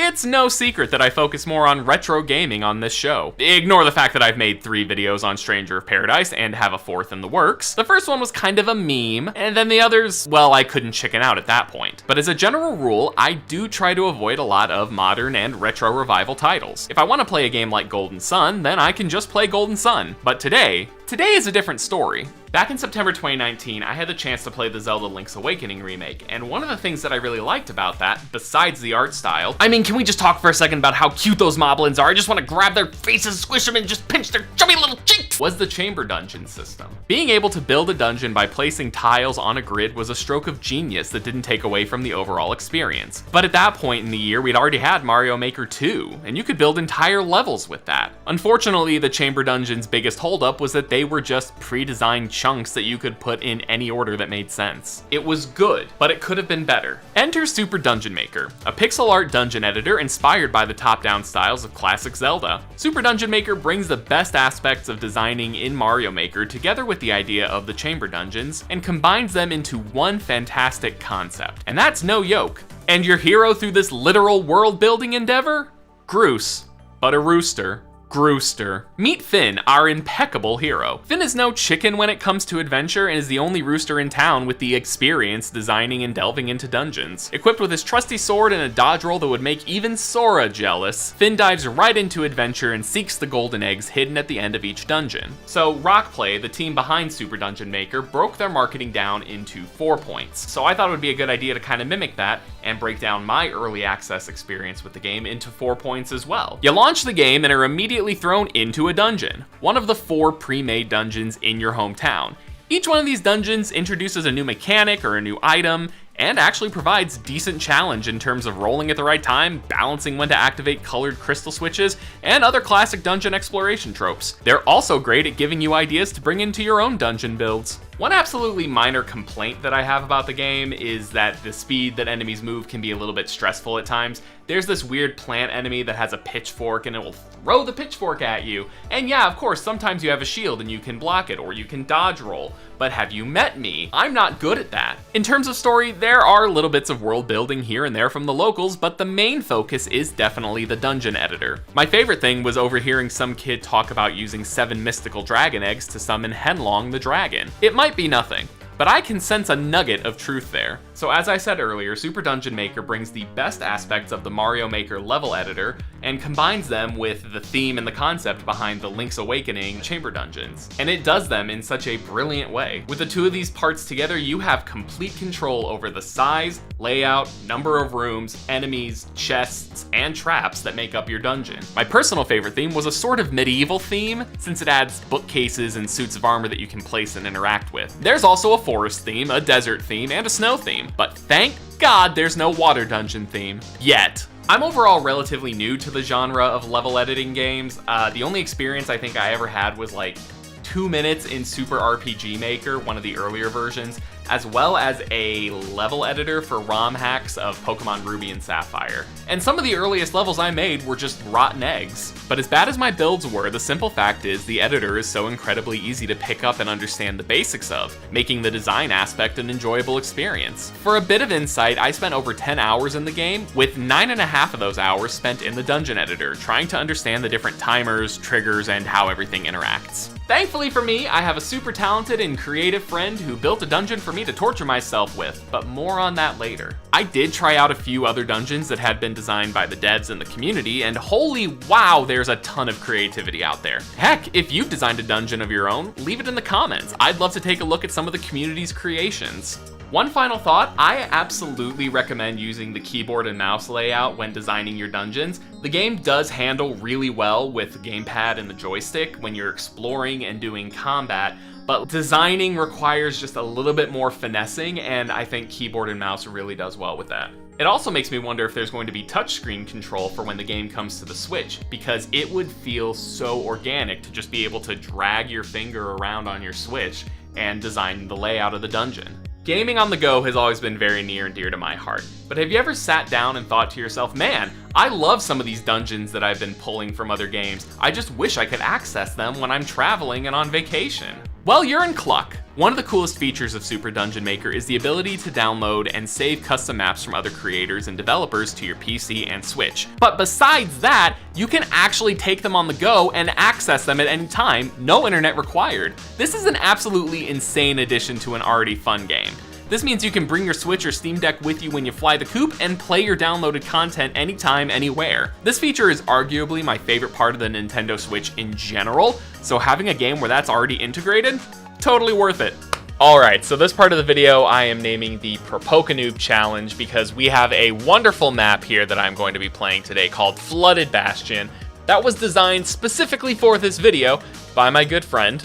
It's no secret that I focus more on retro gaming on this show. Ignore the fact that I've made 3 videos on Stranger of Paradise and have a 4th in the works. The first one was kind of a meme, and then the others, well, I couldn't chicken out at that point. But as a general rule, I do try to avoid a lot of modern and retro revival titles. If I want to play a game like Golden Sun, then I can just play Golden Sun. But today is a different story. Back in September 2019, I had the chance to play the Zelda Link's Awakening remake, and one of the things that I really liked about that, besides the art style, I mean, can we just talk for a second about how cute those moblins are? I just want to grab their faces, squish them, and just pinch their chubby little cheeks! Was the chamber dungeon system. Being able to build a dungeon by placing tiles on a grid was a stroke of genius that didn't take away from the overall experience. But at that point in the year, we'd already had Mario Maker 2, and you could build entire levels with that. Unfortunately, the chamber dungeon's biggest holdup was that they were just pre-designed chunks that you could put in any order that made sense. It was good, but it could have been better. Enter Super Dungeon Maker, a pixel art dungeon editor inspired by the top-down styles of classic Zelda. Super Dungeon Maker brings the best aspects of designing in Mario Maker together with the idea of the chamber dungeons and combines them into one fantastic concept, and that's no yoke. And your hero through this literal world-building endeavor? Groose, but a rooster. Grooster. Meet Finn, our impeccable hero. Finn is no chicken when it comes to adventure and is the only rooster in town with the experience designing and delving into dungeons. Equipped with his trusty sword and a dodge roll that would make even Sora jealous, Finn dives right into adventure and seeks the golden eggs hidden at the end of each dungeon. So Rockplay, the team behind Super Dungeon Maker, broke their marketing down into 4 points. So I thought it would be a good idea to kind of mimic that and break down my early access experience with the game into 4 points as well. You launch the game and are immediately thrown into a dungeon, one of the 4 pre-made dungeons in your hometown. Each one of these dungeons introduces a new mechanic or a new item, and actually provides decent challenge in terms of rolling at the right time, balancing when to activate colored crystal switches, and other classic dungeon exploration tropes. They're also great at giving you ideas to bring into your own dungeon builds. One absolutely minor complaint that I have about the game is that the speed that enemies move can be a little bit stressful at times. There's this weird plant enemy that has a pitchfork and it will throw the pitchfork at you. And yeah, of course, sometimes you have a shield and you can block it or you can dodge roll. But have you met me? I'm not good at that. In terms of story, there are little bits of world building here and there from the locals, but the main focus is definitely the dungeon editor. My favorite thing was overhearing some kid talk about using 7 mystical dragon eggs to summon Henlong the dragon. It might be nothing, but I can sense a nugget of truth there. So as I said earlier, Super Dungeon Maker brings the best aspects of the Mario Maker level editor and combines them with the theme and the concept behind the Link's Awakening chamber dungeons. And it does them in such a brilliant way. With the 2 of these parts together, you have complete control over the size, layout, number of rooms, enemies, chests, and traps that make up your dungeon. My personal favorite theme was a sort of medieval theme, since it adds bookcases and suits of armor that you can place and interact with. There's also a forest theme, a desert theme, and a snow theme, but thank God there's no water dungeon theme. Yet. I'm overall relatively new to the genre of level editing games. The only experience I think I ever had was like 2 minutes in Super RPG Maker, one of the earlier versions, as well as a level editor for ROM hacks of Pokemon Ruby and Sapphire. And some of the earliest levels I made were just rotten eggs. But as bad as my builds were, the simple fact is the editor is so incredibly easy to pick up and understand the basics of, making the design aspect an enjoyable experience. For a bit of insight, I spent over 10 hours in the game, with 9.5 of those hours spent in the dungeon editor, trying to understand the different timers, triggers, and how everything interacts. Thankfully for me, I have a super talented and creative friend who built a dungeon for me to torture myself with, but more on that later. I did try out a few other dungeons that had been designed by the devs and the community, and holy wow, there's a ton of creativity out there. Heck, if you've designed a dungeon of your own, leave it in the comments. I'd love to take a look at some of the community's creations. One final thought, I absolutely recommend using the keyboard and mouse layout when designing your dungeons. The game does handle really well with the gamepad and the joystick when you're exploring and doing combat, but designing requires just a little bit more finessing, and I think keyboard and mouse really does well with that. It also makes me wonder if there's going to be touchscreen control for when the game comes to the Switch, because it would feel so organic to just be able to drag your finger around on your Switch and design the layout of the dungeon. Gaming on the go has always been very near and dear to my heart, but have you ever sat down and thought to yourself, man, I love some of these dungeons that I've been pulling from other games. I just wish I could access them when I'm traveling and on vacation. Well, you're in cluck. One of the coolest features of Super Dungeon Maker is the ability to download and save custom maps from other creators and developers to your PC and Switch. But besides that, you can actually take them on the go and access them at any time, no internet required. This is an absolutely insane addition to an already fun game. This means you can bring your Switch or Steam Deck with you when you fly the coop and play your downloaded content anytime, anywhere. This feature is arguably my favorite part of the Nintendo Switch in general, so having a game where that's already integrated, totally worth it. Alright, so this part of the video I am naming the Noob Challenge because we have a wonderful map here that I'm going to be playing today called Flooded Bastion that was designed specifically for this video by my good friend,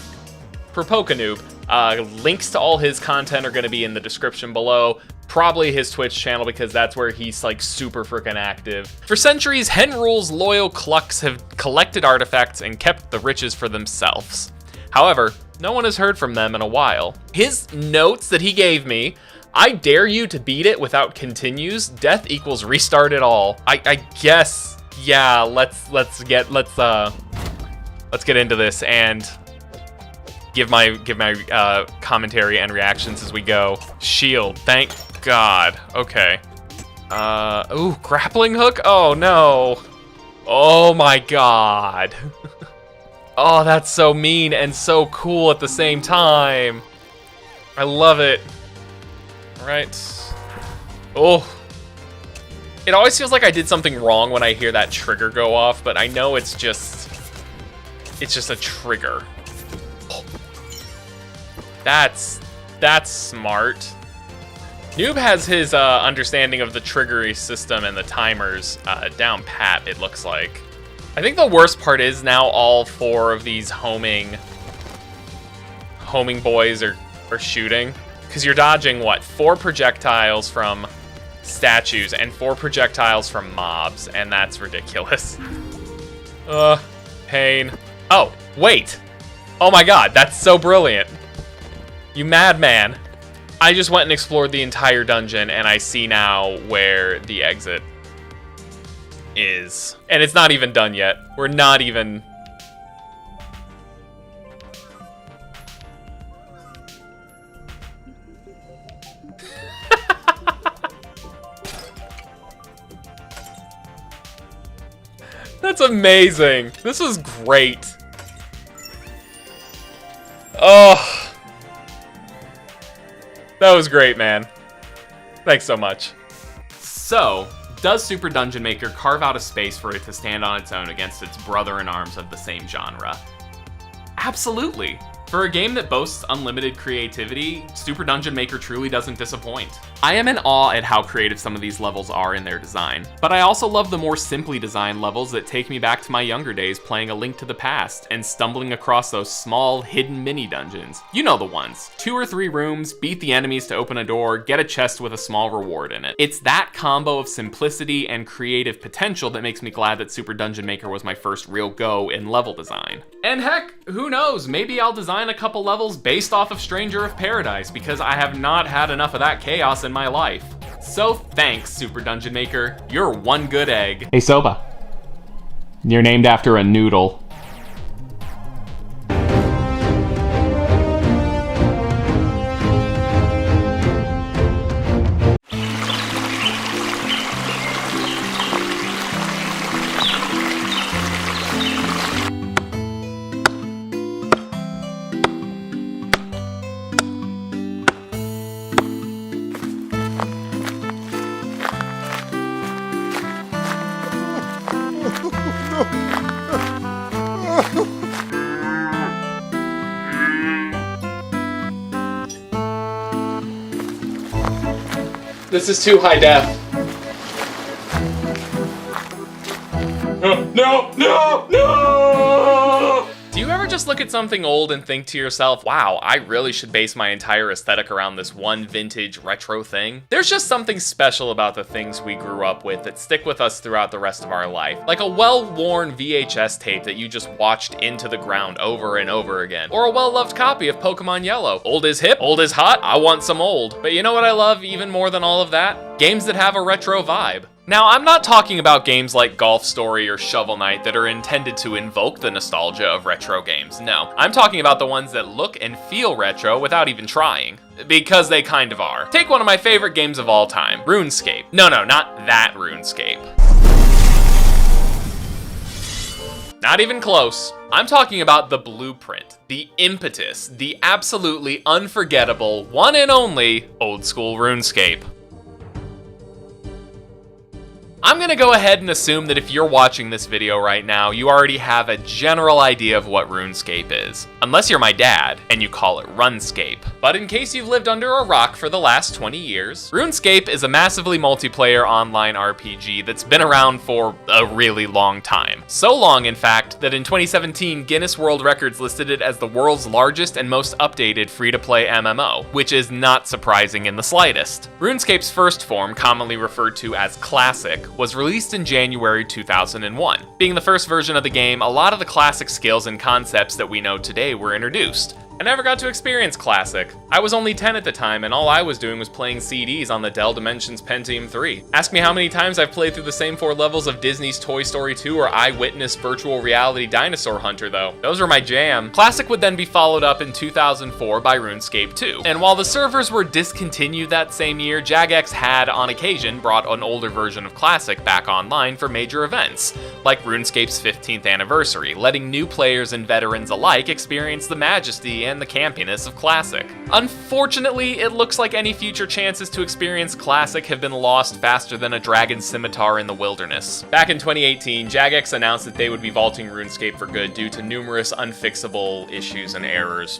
Noob. Links to all his content are going to be in the description below. Probably his Twitch channel because that's where he's like super freaking active. For centuries, Henrule's loyal clucks have collected artifacts and kept the riches for themselves. However, no one has heard from them in a while. His notes that he gave me, I dare you to beat it without continues. Death equals restart it all. I guess, yeah, let's get into this and give my commentary and reactions as we go. Shield, thank God. Okay. Ooh, grappling hook? Oh no. Oh my God. Oh, that's so mean and so cool at the same time. I love it. All right. Oh. It always feels like I did something wrong when I hear that trigger go off, but I know it's just a trigger. Oh. That's smart. Noob has his understanding of the triggery system and the timers down pat, it looks like. I think the worst part is now all 4 of these homing boys are shooting. Because you're dodging, what, 4 projectiles from statues and 4 projectiles from mobs, and that's ridiculous. Pain. Oh, wait. Oh my God, that's so brilliant. You madman. I just went and explored the entire dungeon, and I see now where the exit is. And it's not even done yet. We're not even... That's amazing. This was great. Oh. That was great, man. Thanks so much. So, does Super Dungeon Maker carve out a space for it to stand on its own against its brother-in-arms of the same genre? Absolutely. For a game that boasts unlimited creativity, Super Dungeon Maker truly doesn't disappoint. I am in awe at how creative some of these levels are in their design, but I also love the more simply designed levels that take me back to my younger days playing A Link to the Past and stumbling across those small, hidden mini-dungeons. You know the ones. 2 or 3 rooms, beat the enemies to open a door, get a chest with a small reward in it. It's that combo of simplicity and creative potential that makes me glad that Super Dungeon Maker was my first real go in level design. And heck, who knows, maybe I'll design a couple levels based off of Stranger of Paradise because I have not had enough of that chaos in my life. So thanks, Super Dungeon Maker. You're one good egg. Hey, Soba. You're named after a noodle. This is too high def. No! Do you ever just look at something old and think to yourself, wow, I really should base my entire aesthetic around this one vintage retro thing? There's just something special about the things we grew up with that stick with us throughout the rest of our life. Like a well-worn VHS tape that you just watched into the ground over and over again. Or a well-loved copy of Pokemon Yellow. Old is hip, old is hot, I want some old. But you know what I love even more than all of that? Games that have a retro vibe.
Now, I'm not talking about games like Golf Story or Shovel Knight that are intended to invoke the nostalgia of retro games. No, I'm talking about the ones that look and feel retro without even trying. Because they kind of are. Take one of my favorite games of all time, RuneScape. No, not that RuneScape. Not even close. I'm talking about the blueprint, the impetus, the absolutely unforgettable, one and only old school RuneScape. I'm gonna go ahead and assume that if you're watching this video right now, you already have a general idea of what RuneScape is. Unless you're my dad, and you call it RuneScape. But in case you've lived under a rock for the last 20 years, RuneScape is a massively multiplayer online RPG that's been around for a really long time. So long, in fact, that in 2017, Guinness World Records listed it as the world's largest and most updated free-to-play MMO, which is not surprising in the slightest. RuneScape's first form, commonly referred to as Classic, was released in January 2001. Being the first version of the game, a lot of the classic skills and concepts that we know today were introduced. I never got to experience Classic. I was only 10 at the time, and all I was doing was playing CDs on the Dell Dimensions Pentium 3. Ask me how many times I've played through the same 4 levels of Disney's Toy Story 2 or Eyewitness Virtual Reality Dinosaur Hunter, though. Those were my jam. Classic would then be followed up in 2004 by RuneScape 2. And while the servers were discontinued that same year, Jagex had, on occasion, brought an older version of Classic back online for major events, like RuneScape's 15th anniversary, letting new players and veterans alike experience the majesty and the campiness of Classic. Unfortunately, it looks like any future chances to experience Classic have been lost faster than a dragon scimitar in the wilderness. Back in 2018, Jagex announced that they would be vaulting RuneScape for good due to numerous unfixable issues and errors.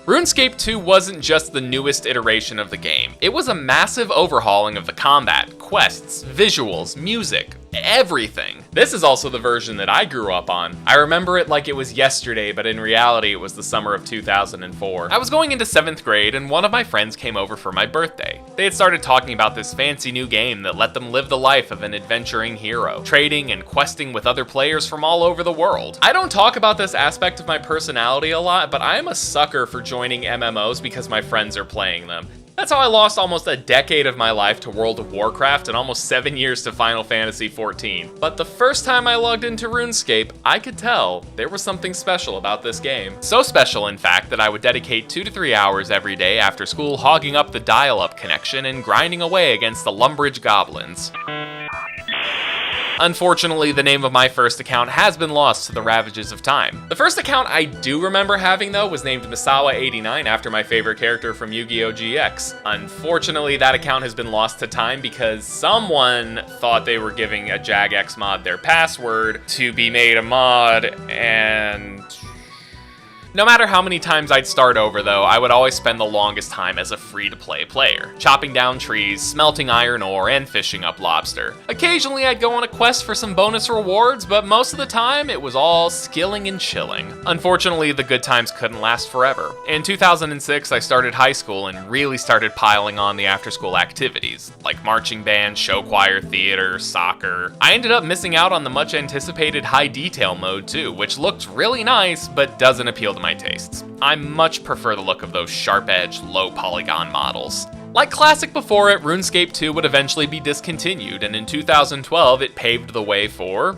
RuneScape 2 wasn't just the newest iteration of the game. It was a massive overhauling of the combat, quests, visuals, music, everything. This is also the version that I grew up on. I remember it like it was yesterday, but in reality it was the summer of 2004. I was going into 7th grade and one of my friends came over for my birthday. They had started talking about this fancy new game that let them live the life of an adventuring hero, trading and questing with other players from all over the world. I don't talk about this aspect of my personality a lot, but I am a sucker for joining MMOs because my friends are playing them. That's how I lost almost a decade of my life to World of Warcraft and almost 7 years to Final Fantasy XIV. But the first time I logged into RuneScape, I could tell there was something special about this game. So special, in fact, that I would dedicate 2 to 3 hours every day after school hogging up the dial-up connection and grinding away against the Lumbridge goblins. Unfortunately, the name of my first account has been lost to the ravages of time. The first account I do remember having, though, was named Misawa89 after my favorite character from Yu-Gi-Oh! GX. Unfortunately, that account has been lost to time because someone thought they were giving a Jagex mod their password to be made a mod, and no matter how many times I'd start over, though, I would always spend the longest time as a free-to-play player, chopping down trees, smelting iron ore, and fishing up lobster. Occasionally, I'd go on a quest for some bonus rewards, but most of the time, it was all skilling and chilling. Unfortunately, the good times couldn't last forever. In 2006, I started high school and really started piling on the after-school activities, like marching band, show choir, theater, soccer. I ended up missing out on the much-anticipated high-detail mode, too, which looked really nice, but doesn't appeal to my tastes. I much prefer the look of those sharp-edged, low-polygon models. Like Classic before it, RuneScape 2 would eventually be discontinued, and in 2012 it paved the way for...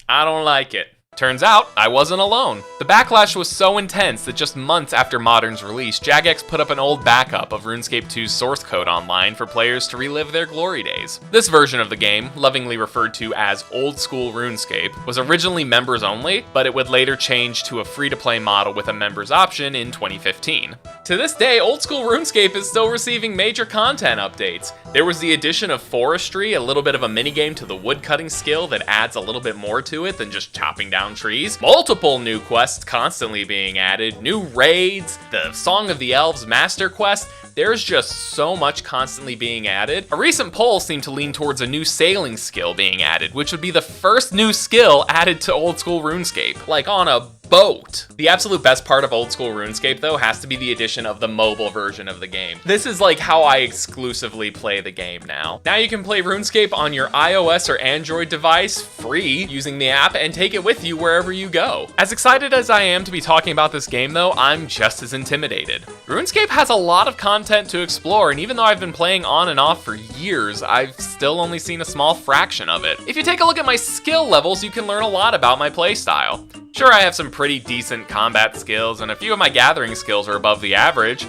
I don't like it. Turns out, I wasn't alone. The backlash was so intense that just months after Modern's release, Jagex put up an old backup of RuneScape 2's source code online for players to relive their glory days. This version of the game, lovingly referred to as Old School RuneScape, was originally members only, but it would later change to a free-to-play model with a members option in 2015. To this day, Old School RuneScape is still receiving major content updates. There was the addition of forestry, a little bit of a minigame to the woodcutting skill that adds a little bit more to it than just chopping down trees, multiple new quests constantly being added, new raids, the Song of the Elves Master Quest. There's just so much constantly being added. A recent poll seemed to lean towards a new sailing skill being added, which would be the first new skill added to Old School RuneScape, like on a boat. The absolute best part of Old School RuneScape, though, has to be the addition of the mobile version of the game. This is like how I exclusively play the game now. Now you can play RuneScape on your iOS or Android device, free, using the app, and take it with you wherever you go. As excited as I am to be talking about this game, though, I'm just as intimidated. RuneScape has a lot of content content to explore, and even though I've been playing on and off for years, I've still only seen a small fraction of it. If you take a look at my skill levels, you can learn a lot about my playstyle. Sure, I have some pretty decent combat skills, and a few of my gathering skills are above the average,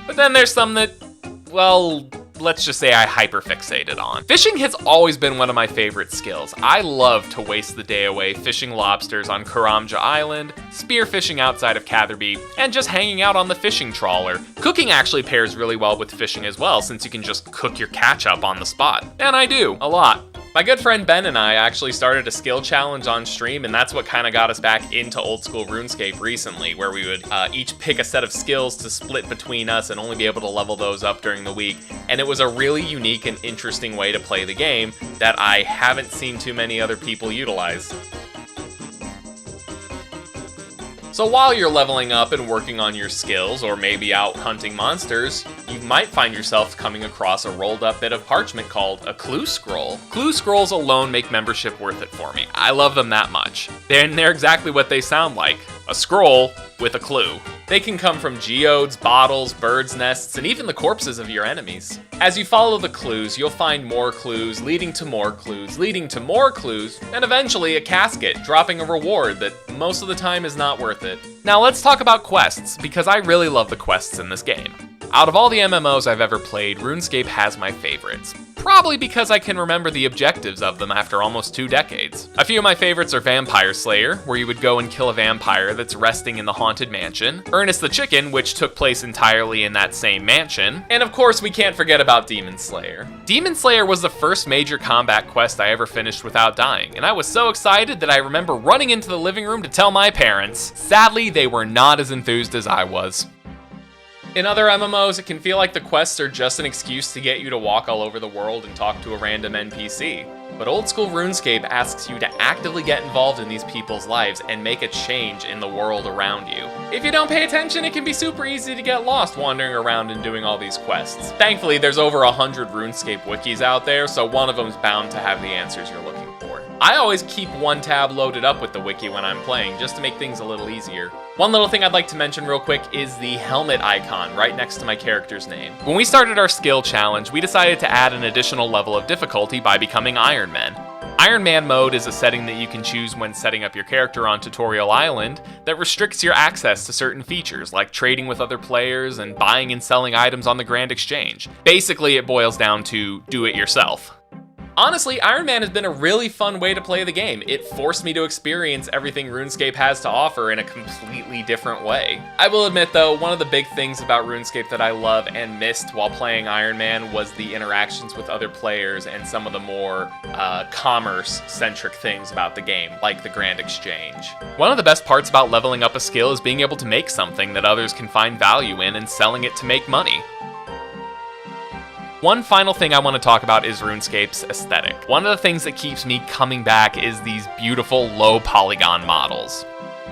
but then there's some that, well, let's just say I hyperfixated on. Fishing has always been one of my favorite skills. I love to waste the day away fishing lobsters on Karamja Island, spearfishing outside of Catherby, and just hanging out on the fishing trawler. Cooking actually pairs really well with fishing as well, since you can just cook your catch up on the spot. And I do, a lot. My good friend Ben and I actually started a skill challenge on stream, and that's what kind of got us back into old school RuneScape recently, where we would each pick a set of skills to split between us and only be able to level those up during the week. And it was a really unique and interesting way to play the game that I haven't seen too many other people utilize. So while you're leveling up and working on your skills, or maybe out hunting monsters, you might find yourself coming across a rolled up bit of parchment called a clue scroll. Clue scrolls alone make membership worth it for me. I love them that much. They're exactly what they sound like. A scroll with a clue. They can come from geodes, bottles, birds' nests, and even the corpses of your enemies. As you follow the clues, you'll find more clues, leading to more clues, leading to more clues, and eventually a casket, dropping a reward that most of the time is not worth it. Now let's talk about quests, because I really love the quests in this game. Out of all the MMOs I've ever played, RuneScape has my favorites. Probably because I can remember the objectives of them after almost 2 decades. A few of my favorites are Vampire Slayer, where you would go and kill a vampire that's resting in the Haunted Mansion, Ernest the Chicken, which took place entirely in that same mansion, and of course we can't forget about Demon Slayer. Demon Slayer was the first major combat quest I ever finished without dying, and I was so excited that I remember running into the living room to tell my parents. Sadly, they were not as enthused as I was. In other MMOs, it can feel like the quests are just an excuse to get you to walk all over the world and talk to a random NPC. But old school RuneScape asks you to actively get involved in these people's lives and make a change in the world around you. If you don't pay attention, it can be super easy to get lost wandering around and doing all these quests. Thankfully, there's over 100 RuneScape wikis out there, so one of them's bound to have the answers you're looking for. I always keep one tab loaded up with the wiki when I'm playing, just to make things a little easier. One little thing I'd like to mention real quick is the helmet icon right next to my character's name. When we started our skill challenge, we decided to add an additional level of difficulty by becoming Iron Man. Iron Man mode is a setting that you can choose when setting up your character on Tutorial Island that restricts your access to certain features, like trading with other players and buying and selling items on the Grand Exchange. Basically, it boils down to do it yourself. Honestly, Iron Man has been a really fun way to play the game. It forced me to experience everything RuneScape has to offer in a completely different way. I will admit though, one of the big things about RuneScape that I love and missed while playing Iron Man was the interactions with other players and some of the more commerce-centric things about the game, like the Grand Exchange. One of the best parts about leveling up a skill is being able to make something that others can find value in and selling it to make money. One final thing I want to talk about is RuneScape's aesthetic. One of the things that keeps me coming back is these beautiful low polygon models.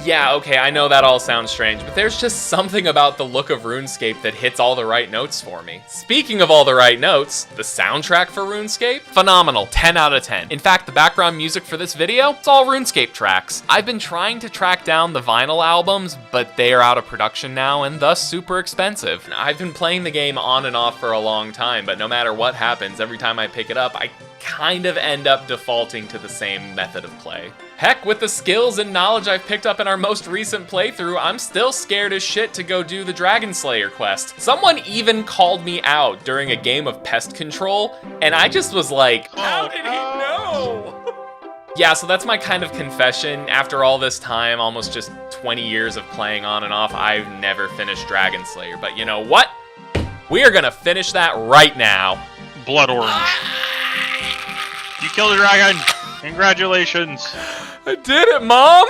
Yeah, okay, I know that all sounds strange, but there's just something about the look of RuneScape that hits all the right notes for me. Speaking of all the right notes, the soundtrack for RuneScape? Phenomenal, 10 out of 10. In fact, the background music for this video, it's all RuneScape tracks. I've been trying to track down the vinyl albums, but they are out of production now and thus super expensive. I've been playing the game on and off for a long time, but no matter what happens, every time I pick it up, I kind of end up defaulting to the same method of play. Heck, with the skills and knowledge I've picked up in our most recent playthrough, I'm still scared as shit to go do the Dragon Slayer quest. Someone even called me out during a game of pest control, and I just was like, how did he know? Yeah, so that's my kind of confession. After all this time, almost just 20 years of playing on and off, I've never finished Dragon Slayer. But you know what? We are gonna finish that right now.
Blood orange. You killed a dragon! Congratulations!
I did it, Mom!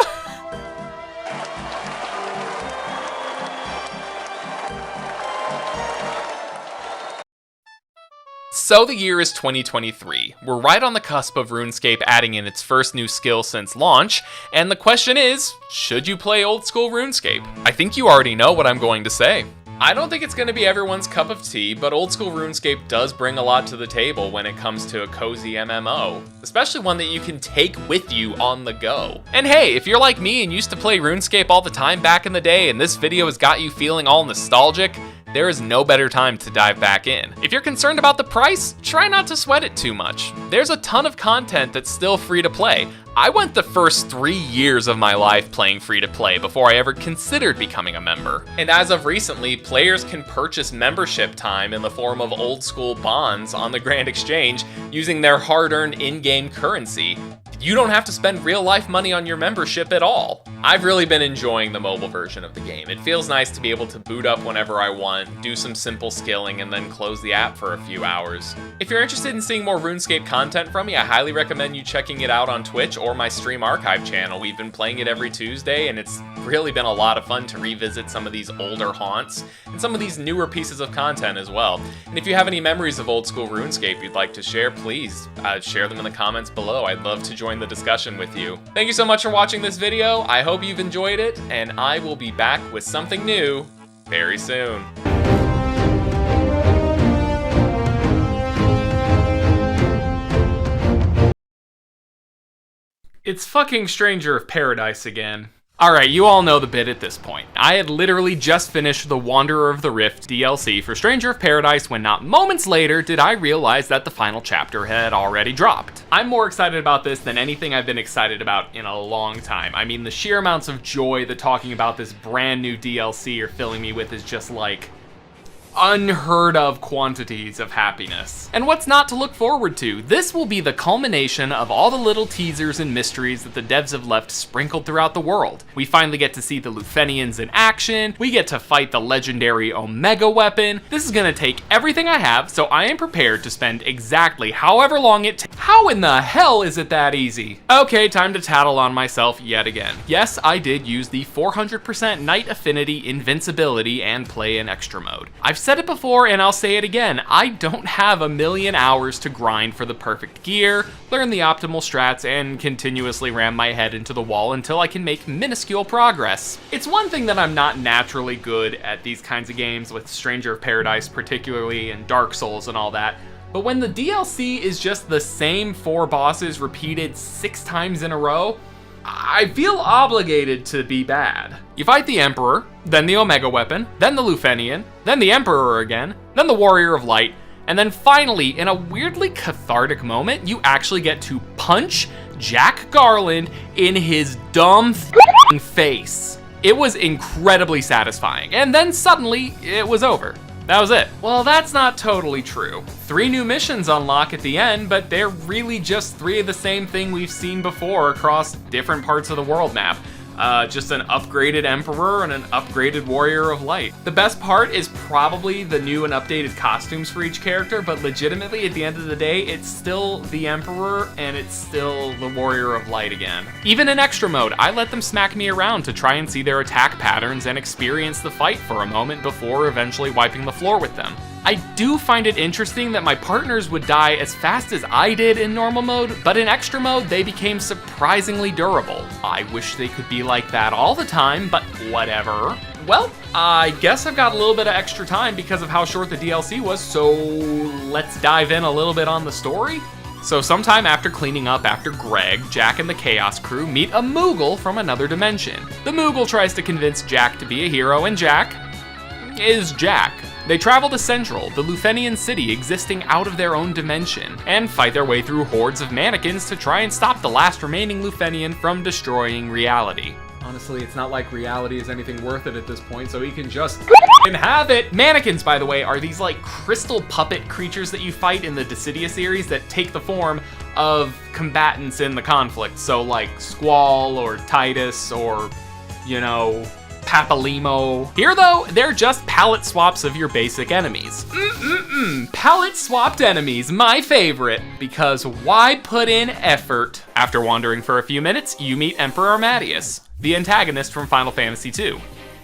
So the year is 2023. We're right on the cusp of RuneScape adding in its first new skill since launch, and the question is, should you play old school RuneScape? I think you already know what I'm going to say. I don't think it's going to be everyone's cup of tea, but old school RuneScape does bring a lot to the table when it comes to a cozy MMO, especially one that you can take with you on the go. And hey, if you're like me and used to play RuneScape all the time back in the day and this video has got you feeling all nostalgic, there is no better time to dive back in. If you're concerned about the price, try not to sweat it too much. There's a ton of content that's still free to play. I went the first 3 years of my life playing free to play before I ever considered becoming a member. And as of recently, players can purchase membership time in the form of old school bonds on the Grand Exchange using their hard-earned in-game currency. You don't have to spend real life money on your membership at all. I've really been enjoying the mobile version of the game. It feels nice to be able to boot up whenever I want, do some simple skilling, and then close the app for a few hours. If you're interested in seeing more RuneScape content from me, I highly recommend you checking it out on Twitch or my Stream Archive channel. We've been playing it every Tuesday, and it's really been a lot of fun to revisit some of these older haunts and some of these newer pieces of content as well. And if you have any memories of old school RuneScape you'd like to share, please share them in the comments below. I'd love to join the discussion with you. Thank you so much for watching this video. I hope you've enjoyed it, and I will be back with something new very soon. It's fucking Stranger of Paradise again. Alright, you all know the bit at this point. I had literally just finished the Wanderer of the Rift DLC for Stranger of Paradise when not moments later did I realize that the final chapter had already dropped. I'm more excited about this than anything I've been excited about in a long time. I mean, the sheer amounts of joy that talking about this brand new DLC are filling me with is just like unheard of quantities of happiness. And what's not to look forward to? This will be the culmination of all the little teasers and mysteries that the devs have left sprinkled throughout the world. We finally get to see the Lufenians in action, we get to fight the legendary Omega weapon. This is gonna take everything I have, so I am prepared to spend exactly however long it takes. How in the hell is it that easy? Okay, time to tattle on myself yet again. Yes, I did use the 400% Knight Affinity invincibility and play in extra mode. I've said it before and I'll say it again, I don't have a million hours to grind for the perfect gear, learn the optimal strats, and continuously ram my head into the wall until I can make minuscule progress. It's one thing that I'm not naturally good at these kinds of games, with Stranger of Paradise particularly, and Dark Souls and all that, but when the DLC is just the same 4 bosses repeated 6 times in a row, I feel obligated to be bad. You fight the Emperor, then the Omega weapon, then the Lufenian, then the Emperor again, then the Warrior of Light, and then finally, in a weirdly cathartic moment, you actually get to punch Jack Garland in his dumb face. It was incredibly satisfying, and then suddenly, it was over. That was it. Well, that's not totally true. 3 new missions unlock at the end, but they're really just 3 of the same thing we've seen before across different parts of the world map. Just an upgraded Emperor and an upgraded Warrior of Light. The best part is probably the new and updated costumes for each character, but legitimately at the end of the day, it's still the Emperor and it's still the Warrior of Light again. Even in extra mode, I let them smack me around to try and see their attack patterns and experience the fight for a moment before eventually wiping the floor with them. I do find it interesting that my partners would die as fast as I did in normal mode, but in extra mode, they became surprisingly durable. I wish they could be like that all the time, but whatever. Well, I guess I've got a little bit of extra time because of how short the DLC was, so let's dive in a little bit on the story. So sometime after cleaning up after Greg, Jack and the Chaos crew meet a Moogle from another dimension. The Moogle tries to convince Jack to be a hero, and Jack is Jack. They travel to Central, the Lufenian city existing out of their own dimension, and fight their way through hordes of mannequins to try and stop the last remaining Lufenian from destroying reality. Honestly, it's not like reality is anything worth it at this point, so he can just have it. Mannequins, by the way, are these like crystal puppet creatures that you fight in the Dissidia series that take the form of combatants in the conflict. So like Squall or Titus or, you know, Papalimo. Here though, they're just palette swaps of your basic enemies. Palette swapped enemies, my favorite, because why put in effort? After wandering for a few minutes, you meet Emperor Matius, the antagonist from Final Fantasy II.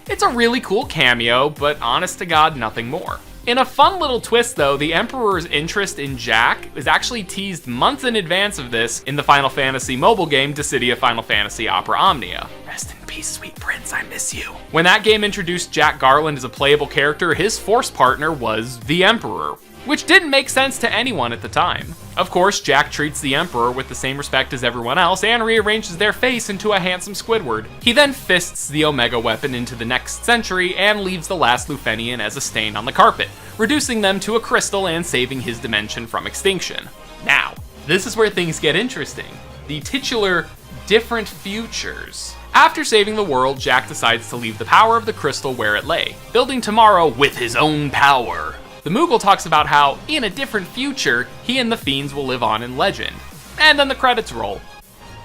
It's a really cool cameo, but honest to God, nothing more. In a fun little twist though, the Emperor's interest in Jack is actually teased months in advance of this in the Final Fantasy mobile game Dissidia Final Fantasy Opera Omnia. Rest in peace, sweet prince, I miss you. When that game introduced Jack Garland as a playable character, his Force partner was the Emperor.
which didn't make sense to anyone at the time. Of course, Jack treats the Emperor with the same respect as everyone else and rearranges their face into a handsome Squidward. He then fists the Omega weapon into the next century and leaves the last Lufenian as a stain on the carpet, reducing them to a crystal and saving his dimension from extinction. Now, this is where things get interesting. The titular different futures. After saving the world, Jack decides to leave the power of the crystal where it lay, building tomorrow with his own power. The Moogle talks about how, in a different future, he and the Fiends will live on in legend. And then the credits roll.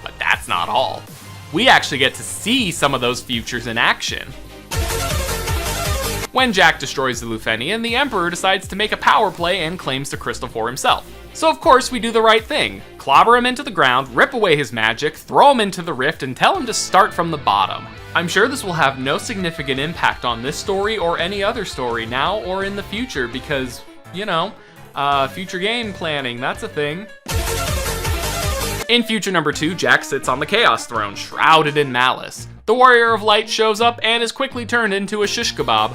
But that's not all. We actually get to see some of those futures in action. When Jack destroys the Lufenian, the Emperor decides to make a power play and claims the crystal for himself. So of course we do the right thing. Clobber him into the ground, rip away his magic, throw him into the rift, and tell him to start from the bottom. I'm sure this will have no significant impact on this story or any other story now or in the future because, you know, future game planning, that's a thing. In future number 2, Jack sits on the Chaos Throne, shrouded in malice. The Warrior of Light shows up and is quickly turned into a shish kebab.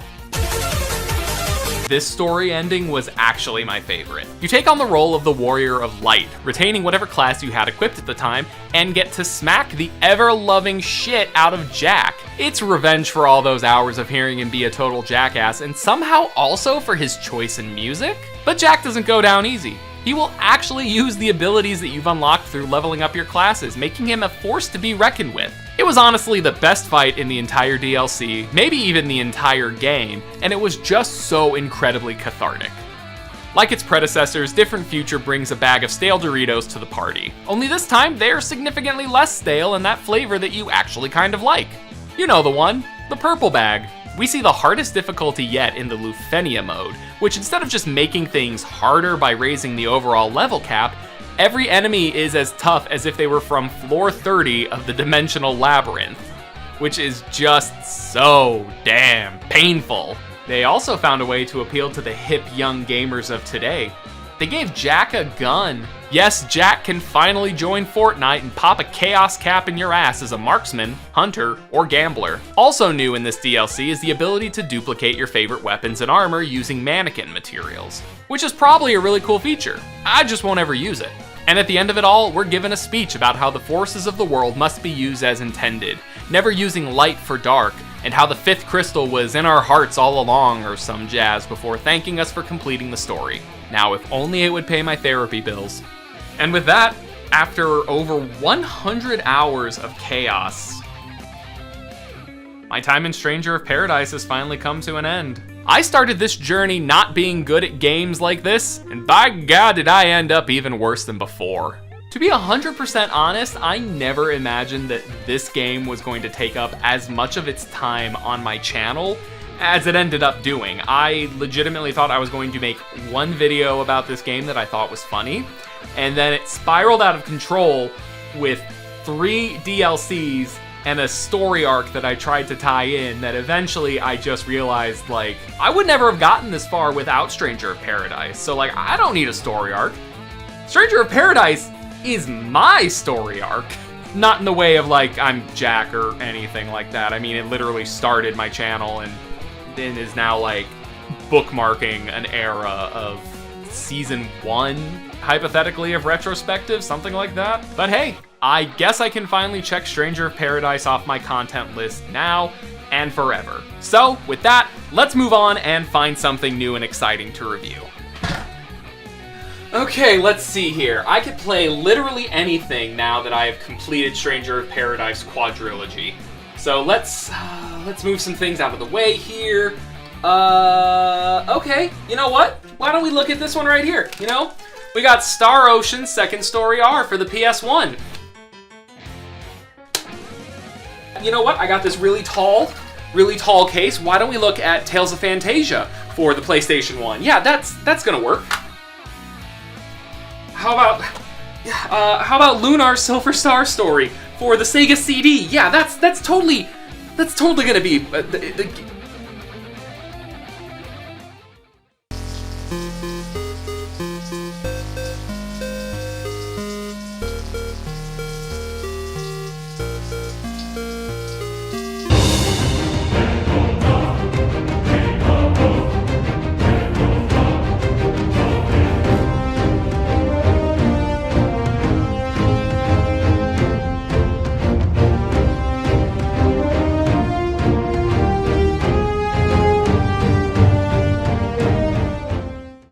This story ending was actually my favorite. You take on the role of the Warrior of Light, retaining whatever class you had equipped at the time, and get to smack the ever-loving shit out of Jack. It's revenge for all those hours of hearing him be a total jackass, and somehow also for his choice in music. But Jack doesn't go down easy. He will actually use the abilities that you've unlocked through leveling up your classes, making him a force to be reckoned with. It was honestly the best fight in the entire DLC, maybe even the entire game, and it was just so incredibly cathartic. Like its predecessors, Different Future brings a bag of stale Doritos to the party. Only this time, they're significantly less stale and that flavor that you actually kind of like. You know the one, the purple bag. We see the hardest difficulty yet in the Lufenia mode, which instead of just making things harder by raising the overall level cap, every enemy is as tough as if they were from floor 30 of the Dimensional Labyrinth, which is just so damn painful. They also found a way to appeal to the hip young gamers of today. They gave Jack a gun. Yes, Jack can finally join Fortnite and pop a chaos cap in your ass as a marksman, hunter, or gambler. Also new in this DLC is the ability to duplicate your favorite weapons and armor using mannequin materials, which is probably a really cool feature. I just won't ever use it. And at the end of it all, we're given a speech about how the forces of the world must be used as intended, never using light for dark, and how the 5th crystal was in our hearts all along or some jazz before thanking us for completing the story. Now, if only it would pay my therapy bills. And with that, after over 100 hours of chaos, my time in Stranger of Paradise has finally come to an end. I started this journey not being good at games like this, and by God did I end up even worse than before. To be 100% honest, I never imagined that this game was going to take up as much of its time on my channel as it ended up doing. I legitimately thought I was going to make one video about this game that I thought was funny, and then it spiraled out of control with 3 DLCs and a story arc that I tried to tie in that eventually I just realized, like, I would never have gotten this far without Stranger of Paradise. So, like, I don't need a story arc. Stranger of Paradise is my story arc. Not in the way of, like, I'm Jack or anything like that. I mean, it literally started my channel and then is now, like, bookmarking an era of season 1, hypothetically, of Retrospective, something like that. But hey, I guess I can finally check Stranger of Paradise off my content list now and forever. So, with that, let's move on and find something new and exciting to review. Okay, let's see here. I could play literally anything now that I have completed Stranger of Paradise quadrilogy. So let's move some things out of the way here. Okay, you know what? Why don't we look at this one right here, you know? We got Star Ocean Second Story R for the PS1. You know what? I got this really tall case. Why don't we look at Tales of Phantasia for the PlayStation 1? Yeah, that's gonna work. How about Lunar Silver Star Story for the Sega CD? Yeah, that's totally gonna be